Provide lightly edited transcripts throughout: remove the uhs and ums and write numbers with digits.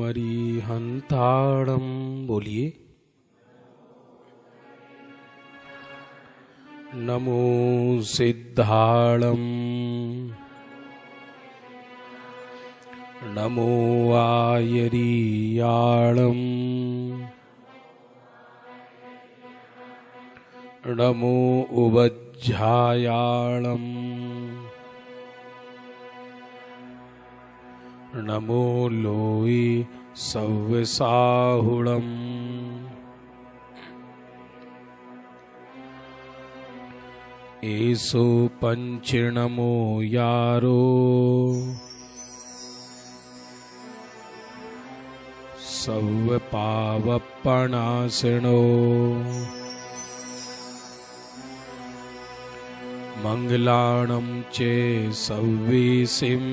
अरिहंताणं बोलिए। नमो सिद्धाणं नमो आयरियाणं नमो उवज्झायाणं नमो लोई सव्यसाहुणम् एसो पंचनमो यारो सव्य पावपणासिनो मंगलाणं चे सव्येसिं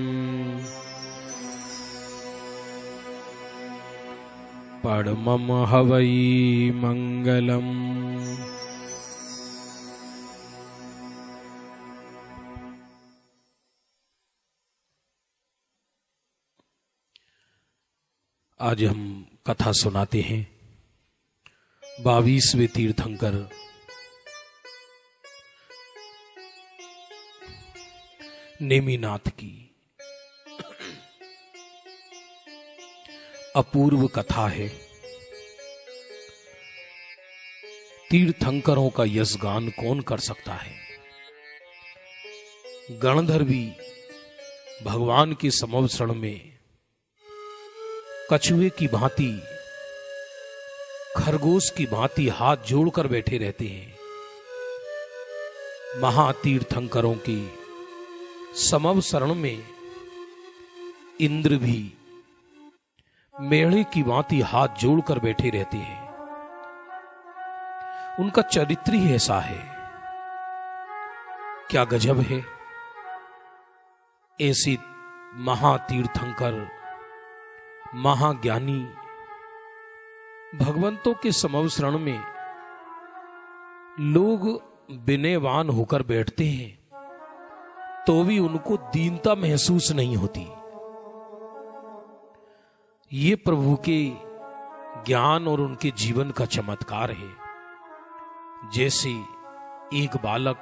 परमं हवै मंगलम्। आज हम कथा सुनाते हैं 22वें तीर्थंकर नेमिनाथ की। अपूर्व कथा है। तीर्थंकरों का यशगान कौन कर सकता है। गणधर भी भगवान के समवसरण में कछुए की भांति, खरगोश की भांति हाथ जोड़कर बैठे रहते हैं। महातीर्थंकरों की समवसरण में इंद्र भी मेढ़े की भांति हाथ जोड़कर बैठे रहते हैं। उनका चरित्र ही ऐसा है। क्या गजब है। ऐसी महातीर्थंकर, महाज्ञानी भगवंतों के समवसरण में लोग विनयवान होकर बैठते हैं तो भी उनको दीनता महसूस नहीं होती। ये प्रभु के ज्ञान और उनके जीवन का चमत्कार है। जैसे एक बालक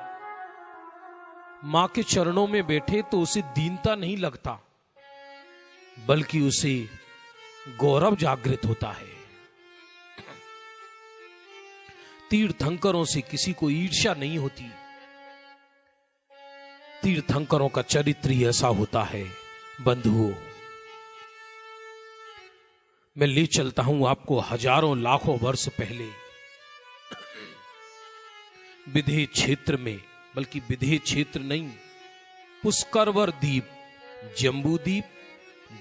मां के चरणों में बैठे तो उसे दीनता नहीं लगता, बल्कि उसे गौरव जागृत होता है। तीर्थंकरों से किसी को ईर्ष्या नहीं होती। तीर्थंकरों का चरित्र ही ऐसा होता है। बंधुओं, मैं ले चलता हूं आपको हजारों लाखों वर्ष पहले विदेह क्षेत्र में, बल्कि विदेह क्षेत्र नहीं, पुष्करवर द्वीप, जम्बू द्वीप,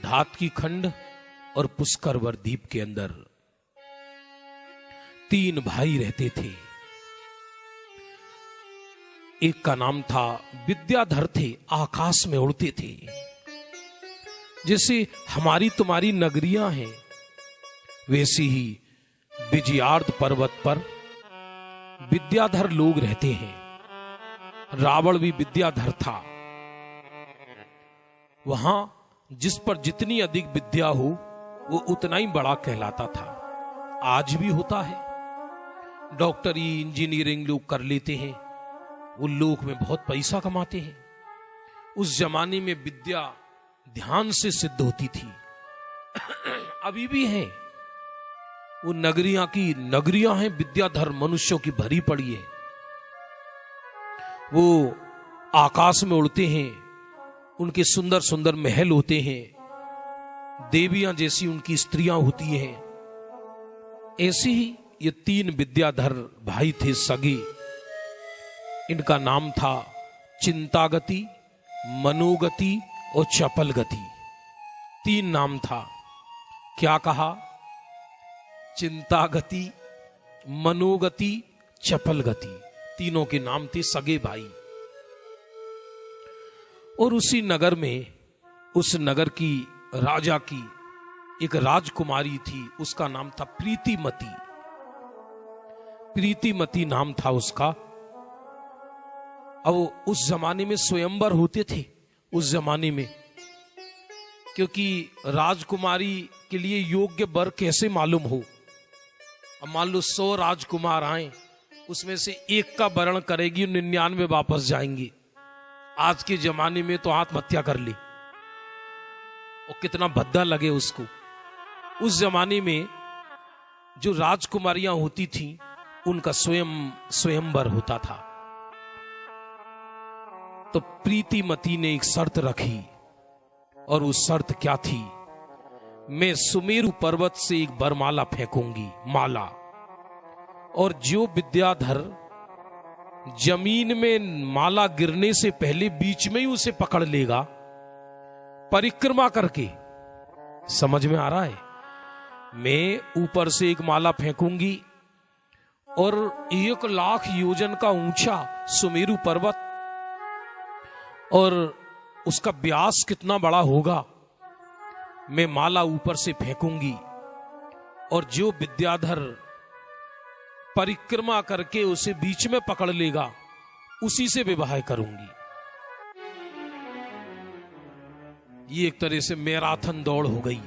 धातकी खंड और पुष्करवर द्वीप के अंदर 3 भाई रहते थे। एक का नाम था विद्याधर, थे आकाश में उड़ते थे। जैसे हमारी तुम्हारी नगरियां हैं, वैसे ही विजयार्ध पर्वत पर विद्याधर लोग रहते हैं। रावण भी विद्याधर था। वहां जिस पर जितनी अधिक विद्या हो वो उतना ही बड़ा कहलाता था। आज भी होता है। डॉक्टरी, इंजीनियरिंग लोग कर लेते हैं, वो लोक में बहुत पैसा कमाते हैं। उस जमाने में विद्या ध्यान से सिद्ध होती थी। अभी भी है। वो नगरियां हैं, विद्याधर मनुष्यों की भरी पड़ी है। वो आकाश में उड़ते हैं, उनके सुंदर सुंदर महल होते हैं, देवियां जैसी उनकी स्त्रियां होती हैं। ऐसे ही ये 3 विद्याधर भाई थे सगे। इनका नाम था चिंतागति, मनोगति और चपलगति। 3 नाम था। क्या कहा? चिंतागति, मनोगति, चपलगति। तीनों के नाम थे सगे भाई। और उसी नगर में, उस नगर की राजा की एक राजकुमारी थी, उसका नाम था प्रीतिमती। प्रीतिमती नाम था उसका। अब उस जमाने में स्वयंवर होते थे। उस जमाने में क्योंकि राजकुमारी के लिए योग्य वर कैसे मालूम हो। अब मान लो 100 राजकुमार आए, उसमें से एक का वर्ण करेगी, 99 वापस जाएंगे। आज के जमाने में तो आत्महत्या कर ली, और कितना भद्दा लगे उसको। उस जमाने में जो राजकुमारियां होती थीं, उनका स्वयंवर होता था। तो प्रीतिमती ने एक शर्त रखी, और वो शर्त क्या थी? मैं सुमेरु पर्वत से एक बरमाला फेंकूंगी, माला, और जो विद्याधर जमीन में माला गिरने से पहले बीच में ही उसे पकड़ लेगा, परिक्रमा करके। समझ में आ रहा है? मैं ऊपर से एक माला फेंकूंगी, और 1 लाख योजन का ऊंचा सुमेरु पर्वत, और उसका व्यास कितना बड़ा होगा, मैं माला ऊपर से फेंकूंगी, और जो विद्याधर परिक्रमा करके उसे बीच में पकड़ लेगा, उसी से विवाह करूंगी। ये एक तरह से मैराथन दौड़ हो गई।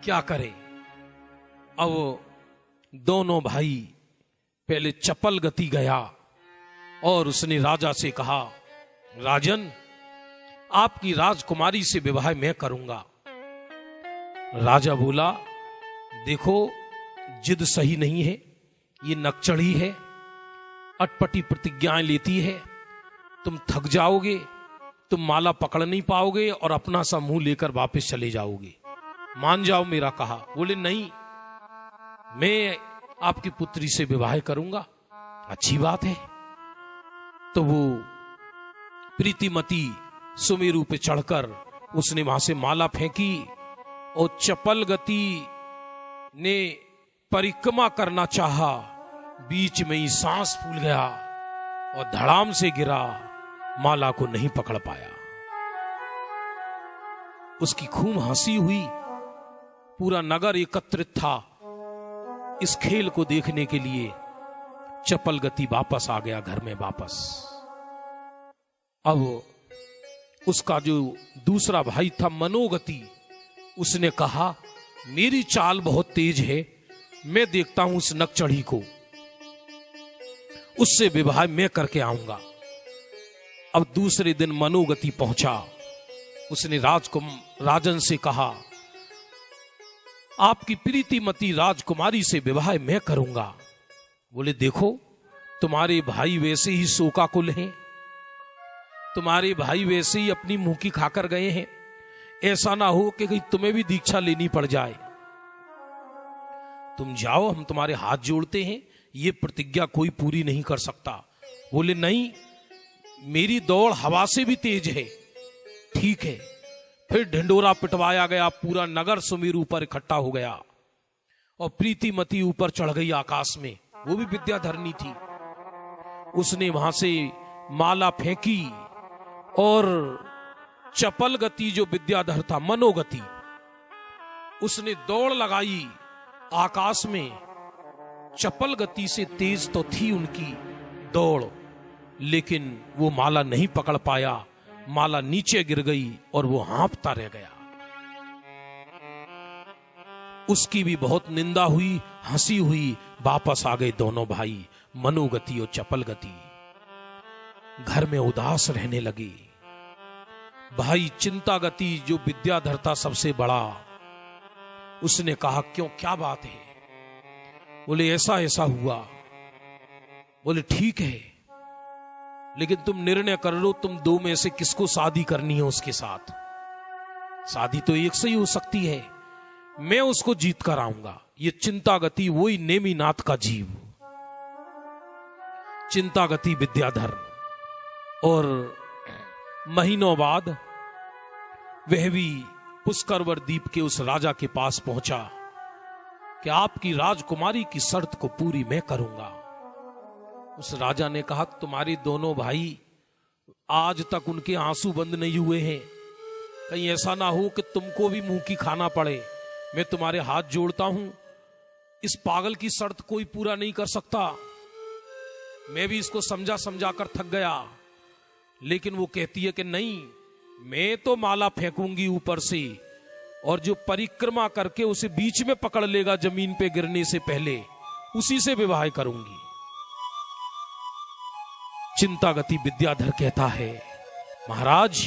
क्या करे? अब दोनों भाई पहले चपल गति गया, और उसने राजा से कहा, राजन, आपकी राजकुमारी से विवाह मैं करूंगा। राजा बोला, देखो, जिद सही नहीं है, ये नकचढ़ी है, अटपटी प्रतिज्ञाएं लेती है, तुम थक जाओगे, तुम माला पकड़ नहीं पाओगे, और अपना सा मुंह लेकर वापस चले जाओगे। मान जाओ मेरा कहा। बोले, नहीं, मैं आपकी पुत्री से विवाह करूंगा। अच्छी बात है। तो वो प्रीतिमती सुमेरु पे चढ़कर उसने वहां से माला फेंकी, और चपल गति ने परिक्रमा करना चाहा, बीच में ही सांस फूल गया और धड़ाम से गिरा, माला को नहीं पकड़ पाया। उसकी खूब हंसी हुई, पूरा नगर एकत्रित था इस खेल को देखने के लिए। चपल गति वापस आ गया घर में वापस। अब उसका जो दूसरा भाई था मनोगति, उसने कहा, मेरी चाल बहुत तेज है, मैं देखता हूं उस नकचढ़ी को, उससे विवाह मैं करके आऊंगा। अब दूसरे दिन मनोगति पहुंचा, उसने राजन से कहा, आपकी प्रीतिमती राजकुमारी से विवाह मैं करूंगा। बोले, देखो, तुम्हारे भाई वैसे ही शोकाकुल हैं, तुम्हारे भाई वैसे ही अपनी मुंह की खाकर गए हैं, ऐसा ना हो कि कहीं तुम्हें भी दीक्षा लेनी पड़ जाए। तुम जाओ, हम तुम्हारे हाथ जोड़ते हैं, ये प्रतिज्ञा कोई पूरी नहीं कर सकता। बोले, नहीं, मेरी दौड़ हवा से भी तेज है। ठीक है। फिर ढिंडोरा पिटवाया गया, पूरा नगर सुमेरु पर इकट्ठा हो गया, और प्रीतिमती ऊपर चढ़ गई आकाश में। वो भी विद्याधरनी थी। उसने वहां से माला फेंकी, और चपल गति जो विद्याधर था, मनोगति, उसने दौड़ लगाई आकाश में। चपल गति से तेज तो थी उनकी दौड़, लेकिन वो माला नहीं पकड़ पाया। माला नीचे गिर गई और वो हाँफता रह गया। उसकी भी बहुत निंदा हुई, हंसी हुई। वापस आ गए दोनों भाई, मनोगति और चपल गति। घर में उदास रहने लगे। भाई चिंता गति जो विद्याधर था सबसे बड़ा, उसने कहा, क्यों, क्या बात है? बोले, ऐसा ऐसा हुआ। बोले, ठीक है, लेकिन तुम निर्णय कर लो, तुम दो में से किसको शादी करनी है उसके साथ। शादी तो एक से ही हो सकती है, मैं उसको जीत कर आऊंगा। ये चिंता गति, वही नेमिनाथ का जीव, चिंता गति विद्याधर। और महीनों बाद वह भी पुष्करवर द्वीप के उस राजा के पास पहुंचा कि आपकी राजकुमारी की शर्त को पूरी मैं करूंगा। उस राजा ने कहा, तुम्हारे दोनों भाई, आज तक उनके आंसू बंद नहीं हुए हैं, कहीं ऐसा ना हो कि तुमको भी मुंह की खाना पड़े। मैं तुम्हारे हाथ जोड़ता हूं, इस पागल की शर्त कोई पूरा नहीं कर सकता। मैं भी इसको समझा समझा कर थक गया, लेकिन वो कहती है कि नहीं, मैं तो माला फेंकूंगी ऊपर से, और जो परिक्रमा करके उसे बीच में पकड़ लेगा जमीन पे गिरने से पहले, उसी से विवाह करूंगी। चिंतागति विद्याधर कहता है, महाराज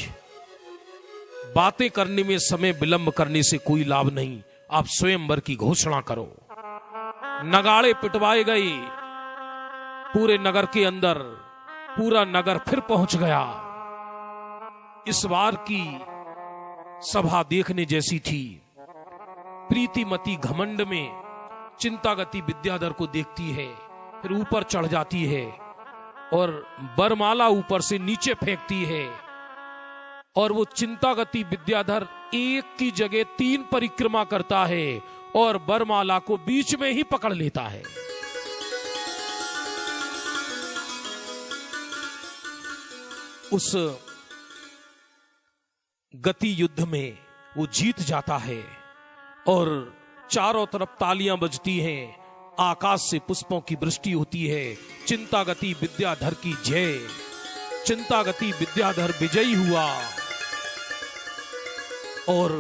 बातें करने में समय विलंब करने से कोई लाभ नहीं, आप स्वयंवर की घोषणा करो। नगाड़े पिटवाए गए पूरे नगर के अंदर, पूरा नगर फिर पहुंच गया। इस बार की सभा देखने जैसी थी। प्रीतिमती घमंड में चिंतागति विद्याधर को देखती है, फिर ऊपर चढ़ जाती है और बरमाला ऊपर से नीचे फेंकती है, और वो चिंतागति विद्याधर एक की जगह 3 परिक्रमा करता है और बरमाला को बीच में ही पकड़ लेता है। उस गति युद्ध में वो जीत जाता है और चारों तरफ तालियां बजती हैं, आकाश से पुष्पों की वृष्टि होती है। चिंतागति विद्याधर की जय, चिंतागति विद्याधर विजयी हुआ। और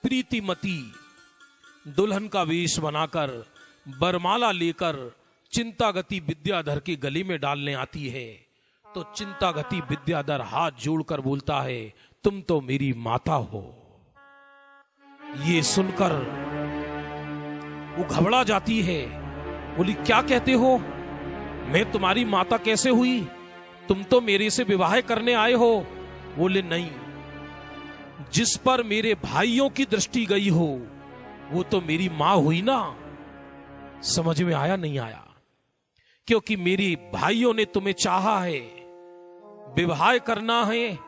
प्रीतिमती दुल्हन का वेश बनाकर बरमाला लेकर चिंतागति विद्याधर के गले में डालने आती है, तो चिंतागति विद्याधर हाथ जोड़कर बोलता है, तुम तो मेरी माता हो। ये सुनकर वो घबरा जाती है, बोली क्या कहते हो, मैं तुम्हारी माता कैसे हुई, तुम तो मेरे से विवाह करने आए हो। बोले नहीं, जिस पर मेरे भाइयों की दृष्टि गई हो वो तो मेरी मां हुई ना। समझ में आया नहीं आया? क्योंकि मेरे भाइयों ने तुम्हें चाहा है, विवाह करना है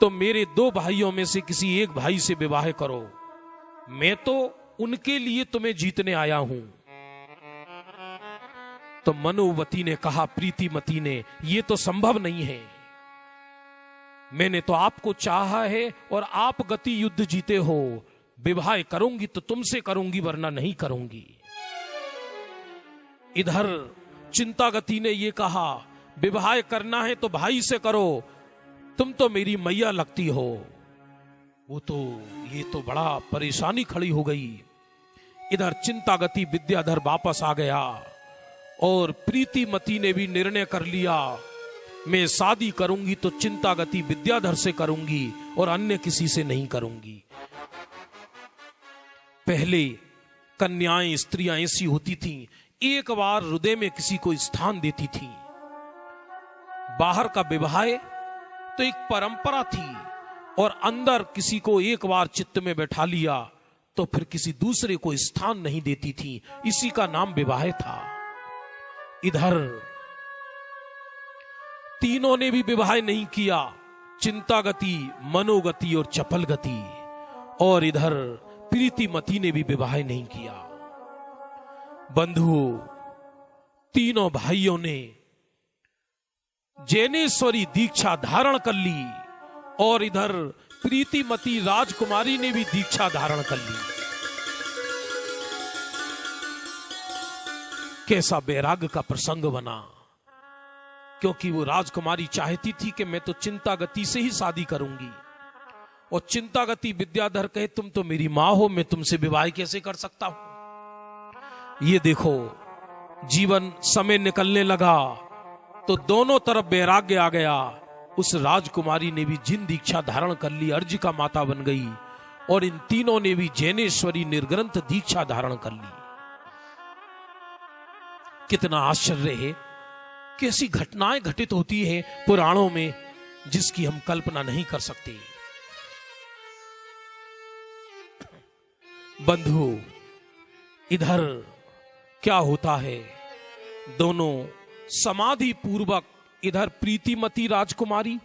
तो मेरे 2 भाइयों में से किसी एक भाई से विवाह करो, मैं तो उनके लिए तुम्हें जीतने आया हूं। तो मनोवती ने कहा, प्रीतिमती ने, यह तो संभव नहीं है, मैंने तो आपको चाहा है और आप गति युद्ध जीते हो, विवाह करूंगी तो तुमसे करूंगी वरना नहीं करूंगी। इधर चिंतागति ने यह कहा, विवाह करना है तो भाई से करो, तुम तो मेरी मैया लगती हो। वो तो ये तो बड़ा परेशानी खड़ी हो गई। इधर चिंतागति विद्याधर वापस आ गया और प्रीतिमती ने भी निर्णय कर लिया, मैं शादी करूंगी तो चिंतागति विद्याधर से करूंगी और अन्य किसी से नहीं करूंगी। पहले कन्याएं स्त्रियां ऐसी होती थीं, एक बार हृदय में किसी को स्थान देती थी। बाहर का विवाह तो एक परंपरा थी और अंदर किसी को एक बार चित्त में बैठा लिया तो फिर किसी दूसरे को स्थान नहीं देती थी, इसी का नाम विवाह था। इधर तीनों ने भी विवाह नहीं किया, चिंतागति, मनोगति और चपलगति, और इधर प्रीतिमती ने भी विवाह नहीं किया। बंधुओं, तीनों भाइयों ने जैनेश्वरी दीक्षा धारण कर ली और इधर प्रीतिमती राजकुमारी ने भी दीक्षा धारण कर ली। कैसा वैराग्य का प्रसंग बना, क्योंकि वो राजकुमारी चाहती थी कि मैं तो चिंतागति से ही शादी करूंगी, और चिंतागति विद्याधर कहे, तुम तो मेरी मां हो, मैं तुमसे विवाह कैसे कर सकता हूं। ये देखो, जीवन समय निकलने लगा तो दोनों तरफ वैराग्य आ गया। उस राजकुमारी ने भी जिन दीक्षा धारण कर ली, अर्जिका माता बन गई, और इन तीनों ने भी जैनेश्वरी निर्ग्रंथ दीक्षा धारण कर ली। कितना आश्चर्य है, कैसी घटनाएं घटित होती हैं पुराणों में जिसकी हम कल्पना नहीं कर सकते। बंधु, इधर क्या होता है, दोनों समाधि पूर्वक, इधर प्रीतिमती राजकुमारी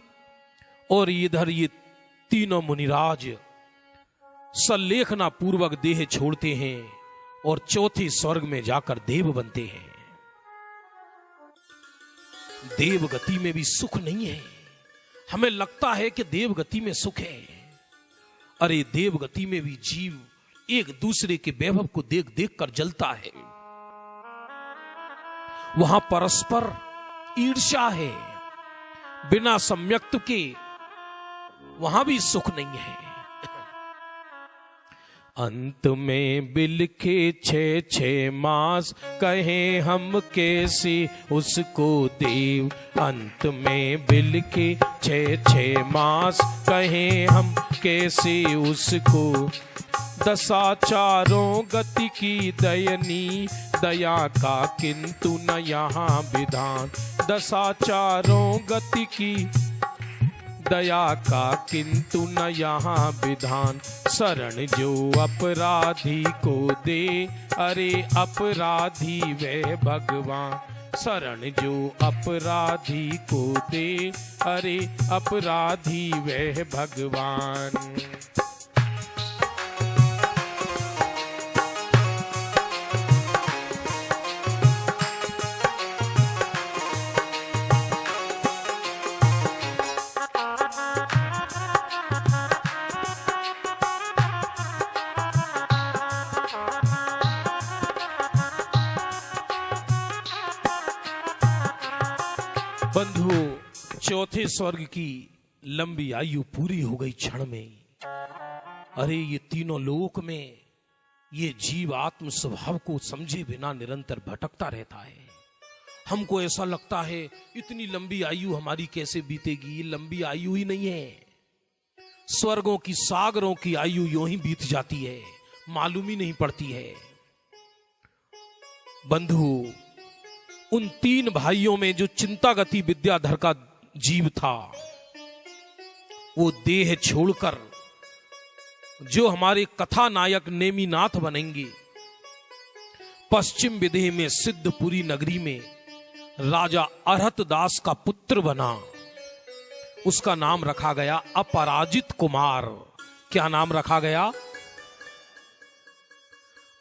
और इधर ये तीनों मुनिराज सल्लेखना पूर्वक देह छोड़ते हैं और चौथे स्वर्ग में जाकर देव बनते हैं। देव गति में भी सुख नहीं है। हमें लगता है कि देव गति में सुख है, अरे देव गति में भी जीव एक दूसरे के वैभव को देख देख कर जलता है। वहां परस्पर ईर्ष्या है, बिना सम्यक्त के वहां भी सुख नहीं है। अंत में बिलखे 6 मास, कहे हम कैसे उसको देव। अंत में बिलखे 6 मास, कहे हम कैसे उसको। दशाचारों गति की दयनी, दया का किंतु न यहाँ विधान। दशाचारों गति की दया का किंतु न यहाँ विधान। शरण जो अपराधी को दे, अरे अपराधी वह भगवान। शरण जो अपराधी को दे, अरे अपराधी वह भगवान। बंधु, चौथे स्वर्ग की लंबी आयु पूरी हो गई क्षण में। अरे ये तीनों लोक में ये जीव आत्म स्वभाव को समझे बिना निरंतर भटकता रहता है। हमको ऐसा लगता है इतनी लंबी आयु हमारी कैसे बीतेगी। ये लंबी आयु ही नहीं है, स्वर्गों की सागरों की आयु यूं ही बीत जाती है, मालूम ही नहीं पड़ती है। बंधु, उन 3 भाइयों में जो चिंतागति विद्याधर का जीव था, वो देह छोड़कर जो हमारे कथा नायक नेमिनाथ बनेंगे, पश्चिम विदेह में सिद्धपुरी नगरी में राजा अरहत दास का पुत्र बना। उसका नाम रखा गया अपराजित कुमार। क्या नाम रखा गया?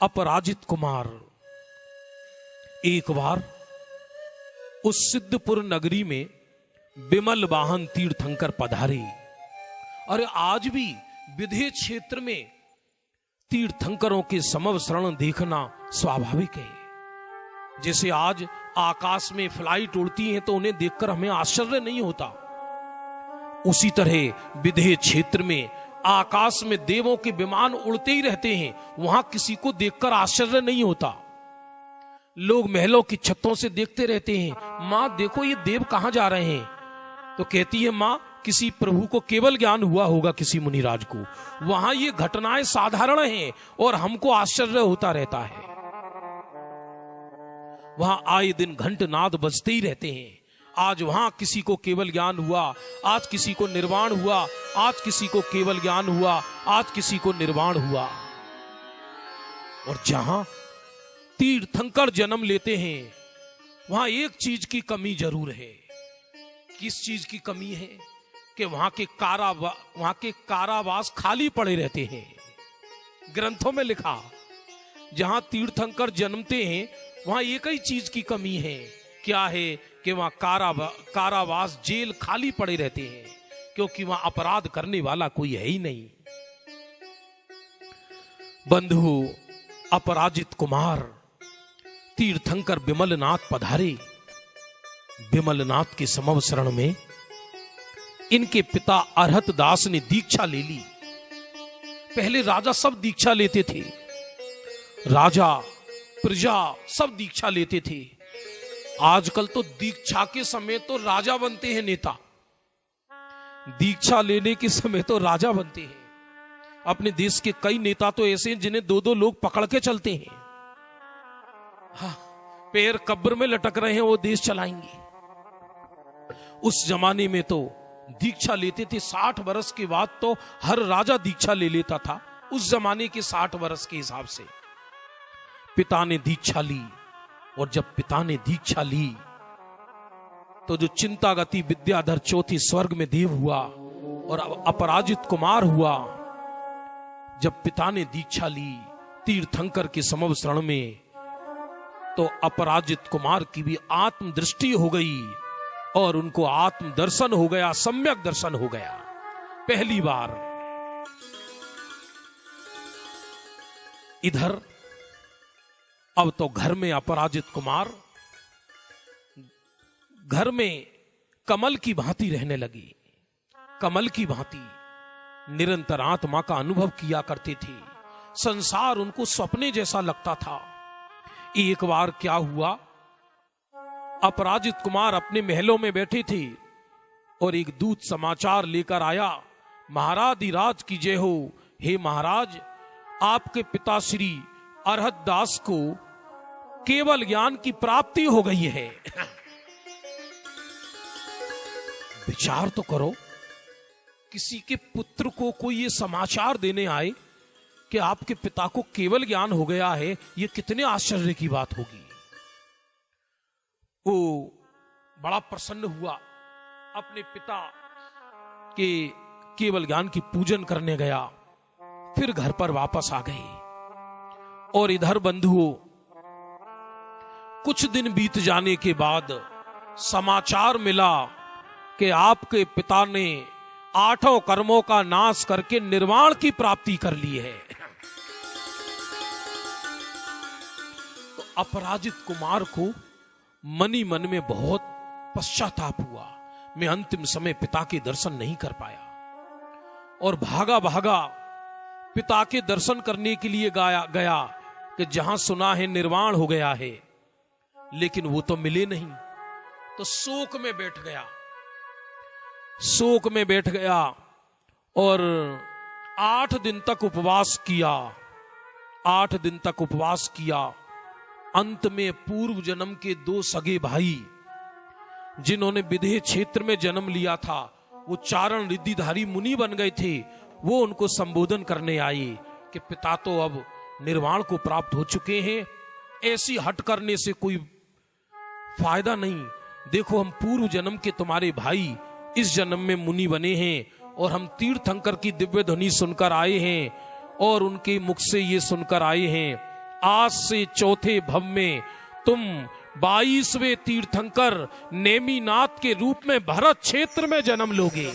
अपराजित कुमार। एक बार उस सिद्धपुर नगरी में विमल वाहन तीर्थंकर पधारे। और आज भी विदेह क्षेत्र में तीर्थंकरों के समव शरण देखना स्वाभाविक है। जैसे आज आकाश में फ्लाइट उड़ती हैं तो उन्हें देखकर हमें आश्चर्य नहीं होता, उसी तरह विदेह क्षेत्र में आकाश में देवों के विमान उड़ते ही रहते हैं, वहां किसी को देखकर आश्चर्य नहीं होता। लोग महलों की छतों से देखते रहते हैं, मां देखो ये देव कहां जा रहे हैं, तो कहती है मां किसी प्रभु को केवल ज्ञान हुआ होगा, किसी मुनिराज को। वहां ये घटनाएं साधारण हैं और हमको आश्चर्य होता रहता है। वहां आए दिन घंटनाद बजते ही रहते हैं। आज वहां किसी को केवल ज्ञान हुआ, आज किसी को निर्वाण हुआ, आज किसी को केवल ज्ञान हुआ, आज किसी को निर्वाण हुआ। और जहां तीर्थंकर जन्म लेते हैं वहां एक चीज की कमी जरूर है। किस चीज की कमी है? कि वहां के कारावास खाली पड़े रहते हैं। ग्रंथों में लिखा, जहां तीर्थंकर जन्मते हैं वहां एक ही चीज की कमी है। क्या है? कि वहां कारावास जेल खाली पड़े रहते हैं, क्योंकि वहां अपराध करने वाला कोई है ही नहीं। बंधु, अपराजित कुमार तीर्थंकर विमलनाथ पधारे। विमलनाथ के समव शरण में इनके पिता अरहत दास ने दीक्षा ले ली। पहले राजा सब दीक्षा लेते थे, राजा प्रजा सब दीक्षा लेते थे। आजकल तो दीक्षा के समय तो राजा बनते हैं नेता, दीक्षा लेने के समय तो राजा बनते हैं। अपने देश के कई नेता तो ऐसे हैं जिन्हें 2-2 लोग पकड़ के चलते हैं। हाँ, पैर कब्र में लटक रहे हैं, वो देश चलाएंगे। उस जमाने में तो दीक्षा लेते थे 60 वर्ष के बाद तो हर राजा दीक्षा ले लेता था, उस जमाने के 60 वर्ष के हिसाब से। पिता ने दीक्षा ली, और जब पिता ने दीक्षा ली तो जो चिंतागति विद्याधर चौथे स्वर्ग में देव हुआ और अपराजित कुमार हुआ। जब पिता ने दीक्षा ली तीर्थंकर के समव शरण में, तो अपराजित कुमार की भी आत्म दृष्टि हो गई और उनको आत्म दर्शन हो गया, सम्यक दर्शन हो गया पहली बार। इधर अब तो घर में अपराजित कुमार घर में कमल की भांति रहने लगी। कमल की भांति निरंतर आत्मा का अनुभव किया करते थे। संसार उनको सपने जैसा लगता था। एक बार क्या हुआ, अपराजित कुमार अपने महलों में बैठे थे और एक दूत समाचार लेकर आया, महाराधिराज की जय हो। हे महाराज, आपके पिता श्री अरहत दास को केवल ज्ञान की प्राप्ति हो गई है। विचार तो करो, किसी के पुत्र को कोई ये समाचार देने आए कि आपके पिता को केवल ज्ञान हो गया है, ये कितने आश्चर्य की बात होगी। वो बड़ा प्रसन्न हुआ, अपने पिता के केवल ज्ञान की पूजन करने गया, फिर घर पर वापस आ गए। और इधर बंधुओं, कुछ दिन बीत जाने के बाद समाचार मिला कि आपके पिता ने 8 कर्मों का नाश करके निर्वाण की प्राप्ति कर ली है। तो अपराजित कुमार को मन ही मन में बहुत पश्चाताप हुआ, मैं अंतिम समय पिता के दर्शन नहीं कर पाया। और भागा भागा पिता के दर्शन करने के लिए गया कि जहां सुना है निर्वाण हो गया है, लेकिन वो तो मिले नहीं। तो शोक में बैठ गया और 8 दिन तक उपवास किया। अंत में पूर्व जन्म के 2 सगे भाई, जिन्होंने विदेह क्षेत्र में जन्म लिया था, वो चारण रिद्धिधारी मुनि बन गए थे। वो उनको संबोधन करने आए कि पिता तो अब निर्वाण को प्राप्त हो चुके हैं, ऐसी हट करने से कोई फायदा नहीं। देखो, हम पूर्व जन्म के तुम्हारे भाई इस जन्म में मुनि बने हैं और हम तीर्थंकर की दिव्य ध्वनि सुनकर आए हैं और उनके मुख से ये सुनकर आए हैं, आज से 4थे भव में तुम 22वें तीर्थंकर नेमिनाथ के रूप में भरत क्षेत्र में जन्म लोगे।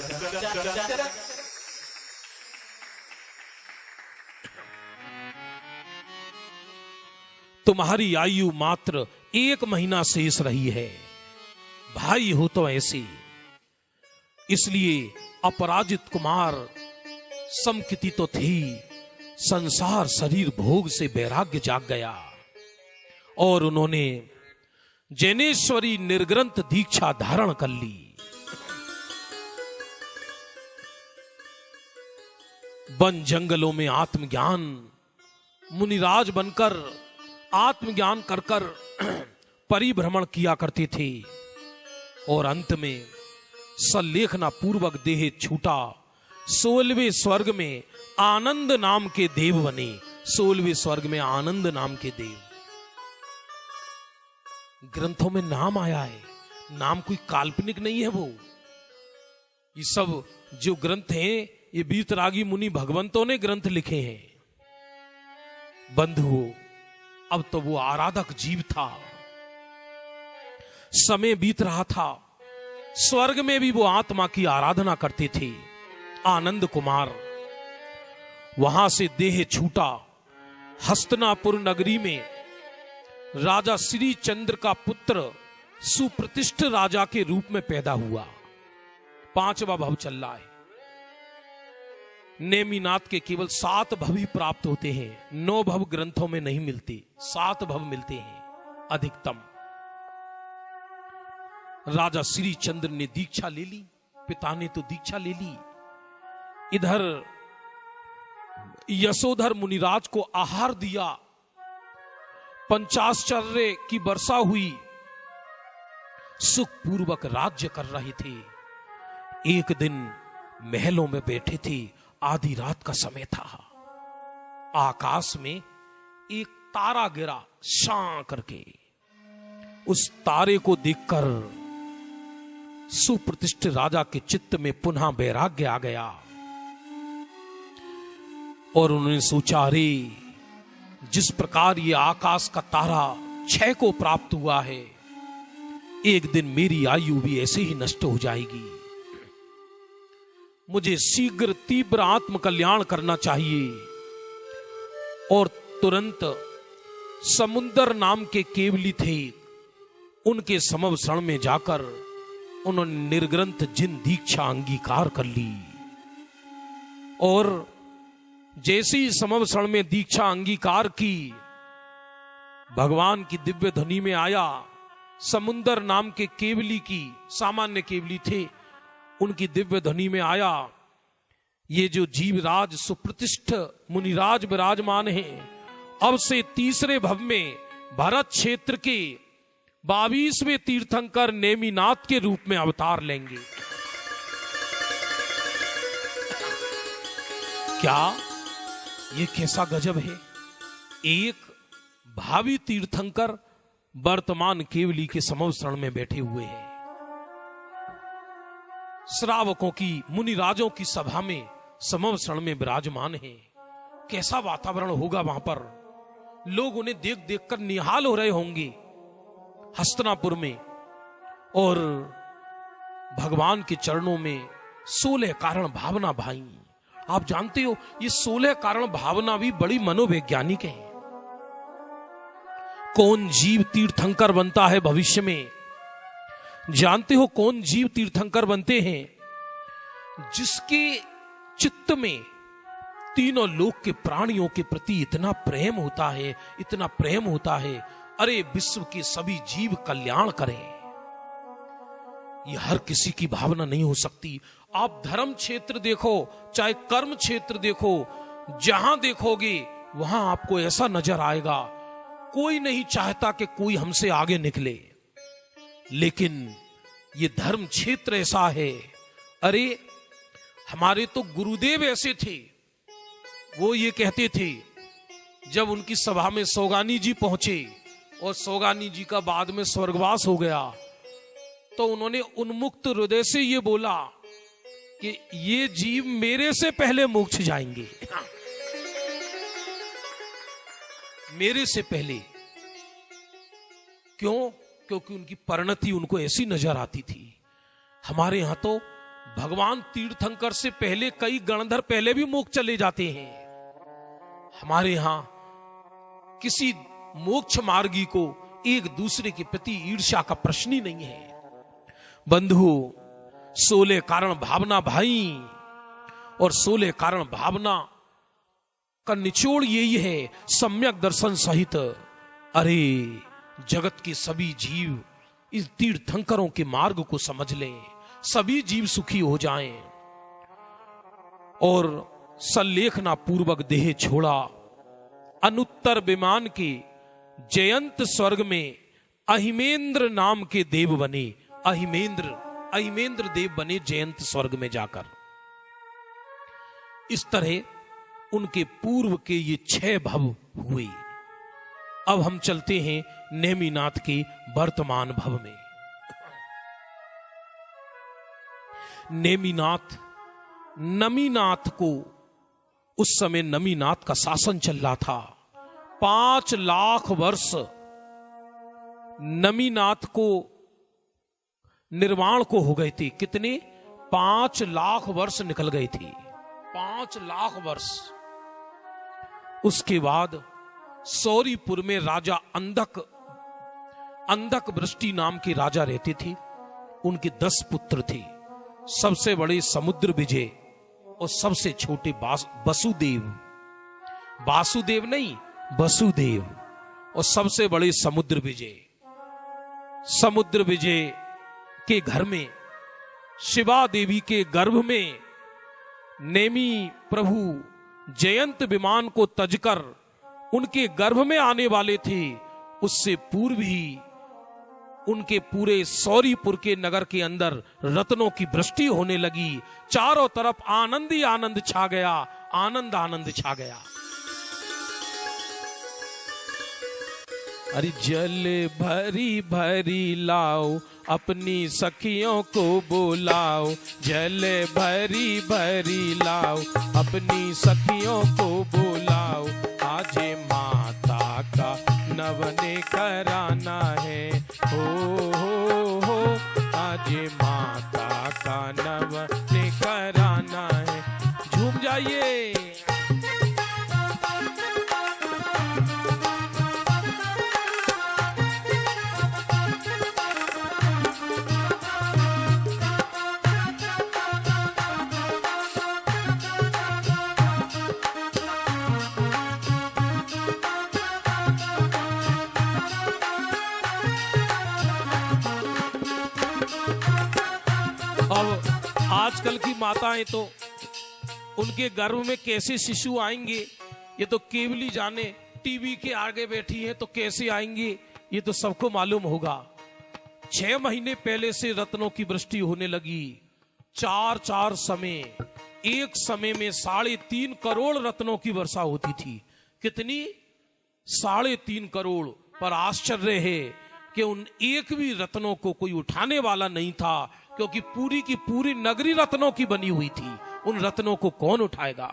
तुम्हारी आयु मात्र 1 महीना शेष रही है। भाई हो तो ऐसे। इसलिए अपराजित कुमार समकिति तो थी, संसार शरीर भोग से वैराग्य जाग गया और उन्होंने जैनेश्वरी निर्ग्रंथ दीक्षा धारण कर ली। वन जंगलों में आत्मज्ञान मुनिराज बनकर आत्मज्ञान कर परिभ्रमण किया करते थे और अंत में सल्लेखना पूर्वक देह छूटा, 16वें स्वर्ग में आनंद नाम के देव बने। 16वें स्वर्ग में आनंद नाम के देव। ग्रंथों में नाम आया है, नाम कोई काल्पनिक नहीं है। वो ये सब जो ग्रंथ हैं, ये वीतरागी मुनि भगवंतों ने ग्रंथ लिखे हैं। बंधुओं, अब तो वो आराधक जीव था। समय बीत रहा था, स्वर्ग में भी वो आत्मा की आराधना करते थे। आनंद कुमार वहां से देह छूटा, हस्तिनापुर नगरी में राजा श्री चंद्र का पुत्र सुप्रतिष्ठ राजा के रूप में पैदा हुआ। 5वां भव चल रहा है। नेमिनाथ के केवल 7 भव ही प्राप्त होते हैं, 9 भव ग्रंथों में नहीं मिलते, 7 भव मिलते हैं अधिकतम। राजा श्री चंद्र ने दीक्षा ले ली, पिता ने तो दीक्षा ले ली। इधर यशोधर मुनिराज को आहार दिया, पंचाश्चर्य की वर्षा हुई, सुखपूर्वक राज्य कर रहे थे। एक दिन महलों में बैठे थे, आधी रात का समय था। आकाश में एक तारा गिरा शां करके। उस तारे को देखकर सुप्रतिष्ठ राजा के चित्त में पुनः वैराग्य आ गया और उन्होंने सोचा, अरे जिस प्रकार ये आकाश का तारा क्षय को प्राप्त हुआ है, एक दिन मेरी आयु भी ऐसे ही नष्ट हो जाएगी। मुझे शीघ्र तीव्र आत्म कल्याण करना चाहिए। और तुरंत समुद्र नाम के केवली थे, उनके समवसरण में जाकर उन्होंने निर्ग्रंथ जिन दीक्षा अंगीकार कर ली। और जैसी समवसरण में दीक्षा अंगीकार की, भगवान की दिव्य ध्वनि में आया। समुंदर नाम के केवली की, सामान्य केवली थे, उनकी दिव्य ध्वनि में आया। ये जो जीवराज सुप्रतिष्ठ मुनिराज विराजमान हैं, अब से तीसरे भव में भरत क्षेत्र के 22वें तीर्थंकर नेमिनाथ के रूप में अवतार लेंगे। क्या ये कैसा गजब है! एक भावी तीर्थंकर वर्तमान केवली के समवसरण में बैठे हुए हैं। श्रावकों की, मुनिराजों की सभा में समवसरण में विराजमान हैं। कैसा वातावरण होगा वहां पर! लोग उन्हें देख देख कर निहाल हो रहे होंगे हस्तिनापुर में। और भगवान के चरणों में 16 कारण भावना भाई। आप जानते हो ये 16 कारण भावना भी बड़ी मनोवैज्ञानिक है। कौन जीव तीर्थंकर बनता है भविष्य में? जानते हो कौन जीव तीर्थंकर बनते हैं? जिसके चित्त में तीनों लोक के प्राणियों के प्रति इतना प्रेम होता है, इतना प्रेम होता है, अरे विश्व के सभी जीव कल्याण करें। ये हर किसी की भावना नहीं हो सकती। आप धर्म क्षेत्र देखो, चाहे कर्म क्षेत्र देखो, जहां देखोगे वहां आपको ऐसा नजर आएगा, कोई नहीं चाहता कि कोई हमसे आगे निकले। लेकिन ये धर्म क्षेत्र ऐसा है, अरे हमारे तो गुरुदेव ऐसे थे, वो ये कहते थे, जब उनकी सभा में सौगानी जी पहुंचे और सौगानी जी का बाद में स्वर्गवास हो गया, तो उन्होंने उन्मुक्त हृदय से ये बोला कि ये जीव मेरे से पहले मोक्ष जाएंगे। मेरे से पहले। क्यों? क्योंकि उनकी परिणति उनको ऐसी नजर आती थी। हमारे यहां तो भगवान तीर्थंकर से पहले कई गणधर पहले भी मोक्ष चले जाते हैं। हमारे यहां किसी मोक्ष मार्गी को एक दूसरे के प्रति ईर्ष्या का प्रश्न ही नहीं है। बंधु, 16 कारण भावना भाई, और 16 कारण भावना का निचोड़ यही है, सम्यक दर्शन सहित अरे जगत के सभी जीव इस तीर्थंकरों के मार्ग को समझ लें, सभी जीव सुखी हो जाएं। और सल्लेखना पूर्वक देह छोड़ा, अनुत्तर विमान के जयंत स्वर्ग में अहिमेंद्र नाम के देव बने। अहिमेंद्र देव बने जयंत स्वर्ग में जाकर। इस तरह उनके पूर्व के ये 6 भव हुए। अब हम चलते हैं नेमिनाथ के वर्तमान भव में। नेमिनाथ, नमीनाथ को, उस समय नमीनाथ का शासन चल रहा था। 5 लाख वर्ष नमीनाथ को निर्माण को हो गए थे। कितने? 5 लाख वर्ष निकल गए थे। 5 लाख वर्ष। उसके बाद सौरीपुर में राजा अंधक वृष्टि नाम के राजा रहते थे। उनके 10 पुत्र थे। सबसे बड़े समुद्र विजय और सबसे छोटे वासुदेव नहीं, वसुदेव, और सबसे बड़े समुद्र विजय के घर में, शिवा देवी के गर्भ में नेमी प्रभु जयंत विमान को तजकर उनके गर्भ में आने वाले थे। उससे पूर्व ही उनके पूरे सौरीपुर के नगर के अंदर रत्नों की वृष्टि होने लगी। चारों तरफ आनंद ही आनंद छा गया, आनंद छा गया। अरे जल भरी भरी लाओ, अपनी सखियों को बुलाओ। जल भरी भरी लाओ, अपनी सखियों को बुलाओ। आज माता का नवने कराना है, हो आज माता का नवने कराना है। झूम जाइए। आजकल की माताएं तो उनके गर्भ में कैसे शिशु आएंगे ये तो केवल ही जाने, टीवी के आगे बैठी है तो कैसे आएंगे ये तो सबको मालूम होगा। 6 महीने पहले से रत्नों की वृष्टि होने लगी। 4 समय, एक समय में 3.5 करोड़ रत्नों की वर्षा होती थी। कितनी? 3.5 करोड़। पर आश्चर्य है कि उन एक भी रत्नों को कोई उठाने वाला नहीं था, क्योंकि पूरी की पूरी नगरी रत्नों की बनी हुई थी। उन रत्नों को कौन उठाएगा?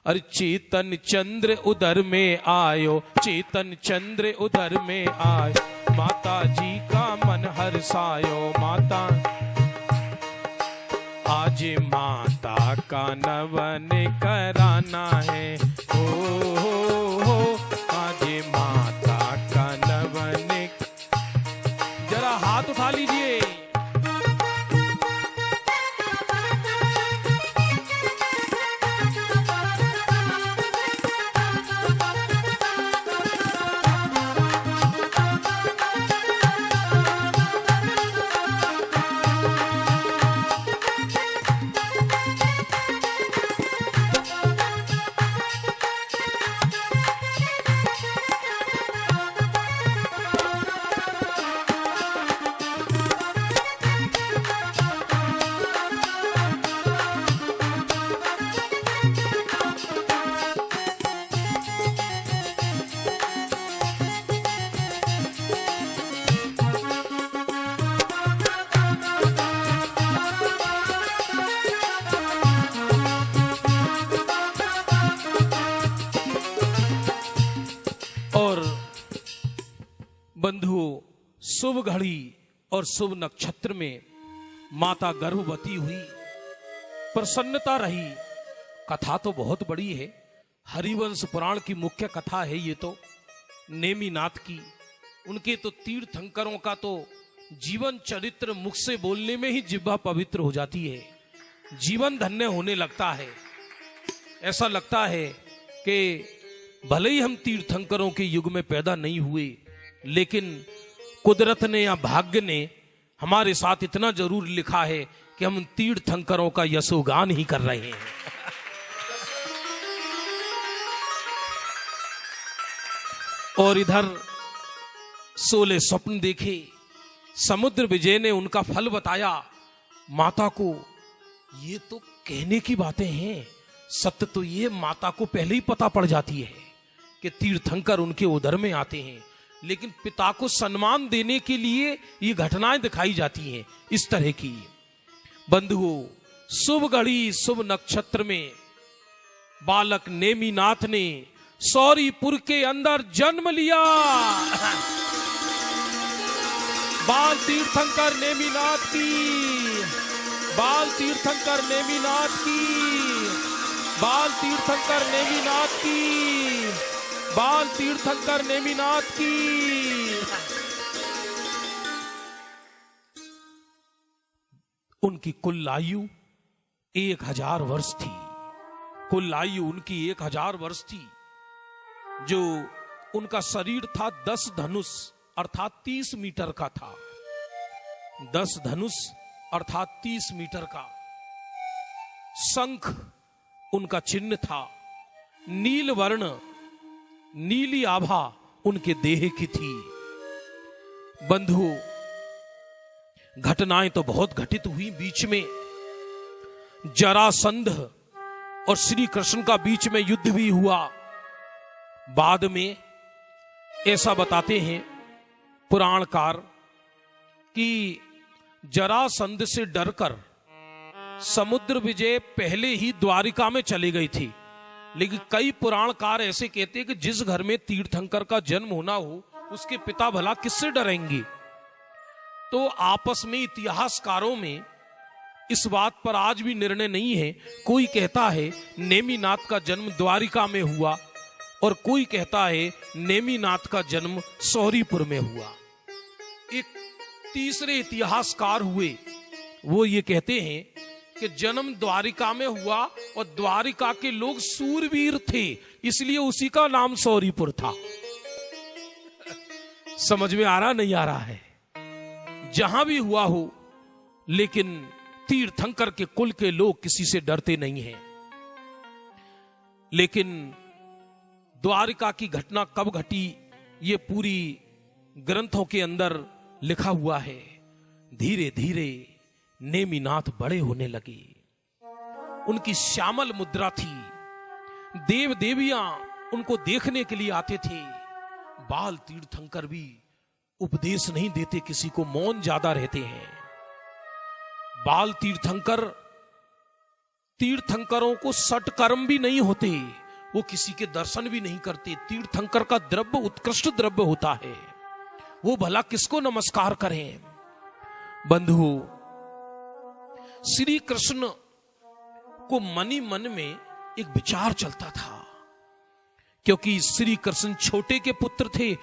अरे चेतन चंद्र उधर में आयो, चेतन चंद्र उधर में आयो, माता जी का मन हर्षायो। माता आज माता का नवन कराना है, हो आज माता का नवन। जरा हाथ उठा लीजिए। बंधुओं, शुभ घड़ी और शुभ नक्षत्र में माता गर्भवती हुई, प्रसन्नता रही। कथा तो बहुत बड़ी है, हरिवंश पुराण की मुख्य कथा है ये तो, नेमिनाथ की। उनके तो तीर्थंकरों का तो जीवन चरित्र मुख से बोलने में ही जिह्वा पवित्र हो जाती है, जीवन धन्य होने लगता है। ऐसा लगता है कि भले ही हम तीर्थंकरों के युग में पैदा नहीं हुए, लेकिन कुदरत ने या भाग्य ने हमारे साथ इतना जरूर लिखा है कि हम तीर्थंकरों का यशोगान ही कर रहे हैं। और इधर 16 स्वप्न देखे, समुद्र विजय ने उनका फल बताया माता को। ये तो कहने की बातें हैं, सत्य तो ये माता को पहले ही पता पड़ जाती है कि तीर्थंकर उनके उदर में आते हैं, लेकिन पिता को सम्मान देने के लिए ये घटनाएं दिखाई जाती हैं इस तरह की। बंधुओं, शुभ घड़ी शुभ नक्षत्र में बालक नेमिनाथ ने सौरीपुर के अंदर जन्म लिया। बाल तीर्थंकर नेमिनाथ की, बाल तीर्थंकर नेमिनाथ की, बाल तीर्थंकर नेमिनाथ की, बाल तीर्थंकर नेमिनाथ की। उनकी कुल आयु 1000 वर्ष थी। कुल आयु उनकी 1000 वर्ष थी। जो उनका शरीर था 10 धनुष अर्थात 30 मीटर का था। 10 धनुष अर्थात 30 मीटर का। शंख उनका चिन्ह था। नील वर्ण, नीली आभा उनके देह की थी। बंधुओं, घटनाएं तो बहुत घटित हुई बीच में। जरासंध और श्री कृष्ण का बीच में युद्ध भी हुआ। बाद में ऐसा बताते हैं पुराणकार कि जरासंध से डरकर समुद्र विजय पहले ही द्वारिका में चले गई थी। लेकिन कई पुराणकार ऐसे कहते हैं कि जिस घर में तीर्थंकर का जन्म होना हो उसके पिता भला किससे डरेंगे। तो आपस में इतिहासकारों में इस बात पर आज भी निर्णय नहीं है। कोई कहता है नेमिनाथ का जन्म द्वारिका में हुआ और कोई कहता है नेमिनाथ का जन्म सौरीपुर में हुआ। एक तीसरे इतिहासकार हुए, वो ये कहते हैं कि जन्म द्वारिका में हुआ और द्वारिका के लोग सूरवीर थे, इसलिए उसी का नाम सौरीपुर था। समझ में आ रहा नहीं आ रहा है? जहां भी हुआ हो, लेकिन तीर्थंकर के कुल के लोग किसी से डरते नहीं हैं। लेकिन द्वारिका की घटना कब घटी, ये पूरी ग्रंथों के अंदर लिखा हुआ है। धीरे धीरे नेमिनाथ बड़े होने लगे। उनकी श्यामल मुद्रा थी। देव देवियां उनको देखने के लिए आते थे। बाल तीर्थंकर भी उपदेश नहीं देते किसी को, मौन ज्यादा रहते हैं। बाल तीर्थंकरों को सटकर्म भी नहीं होते, वो किसी के दर्शन भी नहीं करते। तीर्थंकर का द्रव्य उत्कृष्ट द्रव्य होता है, वो भला किसको नमस्कार करें। बंधु, श्री कृष्ण को मन ही मन में एक विचार चलता था, क्योंकि श्री कृष्ण छोटे के पुत्र थे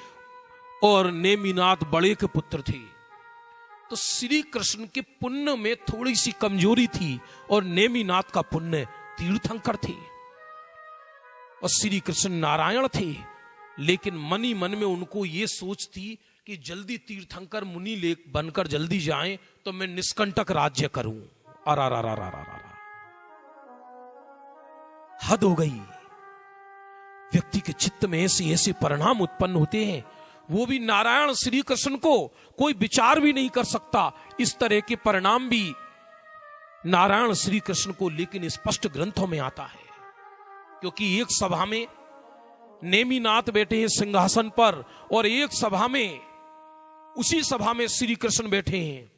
और नेमिनाथ बड़े के पुत्र थे। तो श्री कृष्ण के पुण्य में थोड़ी सी कमजोरी थी और नेमिनाथ का पुण्य तीर्थंकर थे। और श्री कृष्ण नारायण थे, लेकिन मन ही मन में उनको ये सोच थी कि जल्दी तीर्थंकर मुनि ले बनकर जल्दी जाएं तो मैं निष्कंटक राज्य करूं। हद हो गई। व्यक्ति के चित्त में ऐसे ऐसे परिणाम उत्पन्न होते हैं, वो भी नारायण श्री कृष्ण को कोई विचार भी नहीं कर सकता। इस तरह के परिणाम भी नारायण श्री कृष्ण को लेकिन स्पष्ट ग्रंथों में आता है। क्योंकि एक सभा में नेमिनाथ बैठे हैं सिंहासन पर, और एक सभा में, उसी सभा में श्री कृष्ण बैठे हैं।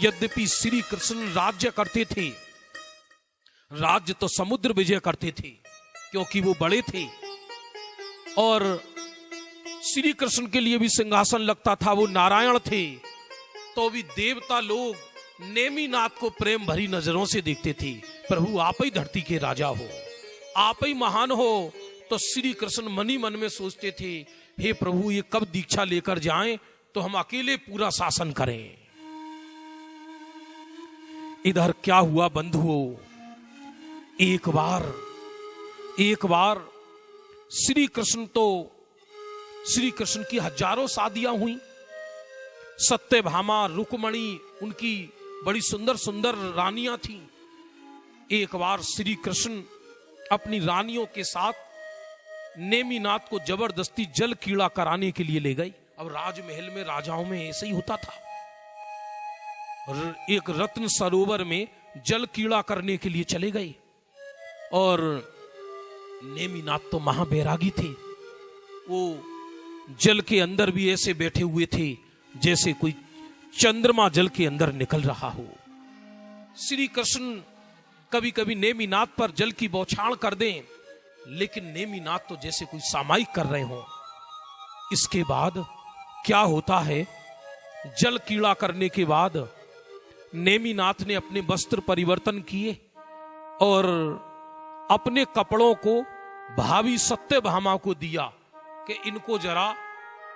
यद्यपि श्री कृष्ण राज्य करते थे, राज्य तो समुद्र विजय करते थे क्योंकि वो बड़े थे, और श्री कृष्ण के लिए भी सिंहासन लगता था, वो नारायण थे। तो भी देवता लोग नेमिनाथ को प्रेम भरी नजरों से देखते थे। प्रभु आप ही धरती के राजा हो, आप ही महान हो। तो श्री कृष्ण मन ही मन में सोचते थे, हे प्रभु ये कब दीक्षा लेकर जाएं तो हम अकेले पूरा शासन करें। इधर क्या हुआ बंधुओं, एक बार श्री कृष्ण की हजारों शादियां हुई। सत्यभामा, रुक्मणी, उनकी बड़ी सुंदर सुंदर रानियां थीं। एक बार श्री कृष्ण अपनी रानियों के साथ नेमिनाथ को जबरदस्ती जल कीड़ा कराने के लिए ले गई। अब राजमहल में, राजाओं में ऐसे ही होता था। और एक रत्न सरोवर में जल कीड़ा करने के लिए चले गए, और नेमिनाथ तो महाबैरागी थे। वो जल के अंदर भी ऐसे बैठे हुए थे जैसे कोई चंद्रमा जल के अंदर निकल रहा हो। श्री कृष्ण कभी कभी नेमिनाथ पर जल की बौछार कर दें, लेकिन नेमिनाथ तो जैसे कोई सामायिक कर रहे हो। इसके बाद क्या होता है, जल कीड़ा करने के बाद नेमिनाथ ने अपने वस्त्र परिवर्तन किए और अपने कपड़ों को भाभी सत्यभामा को दिया कि इनको जरा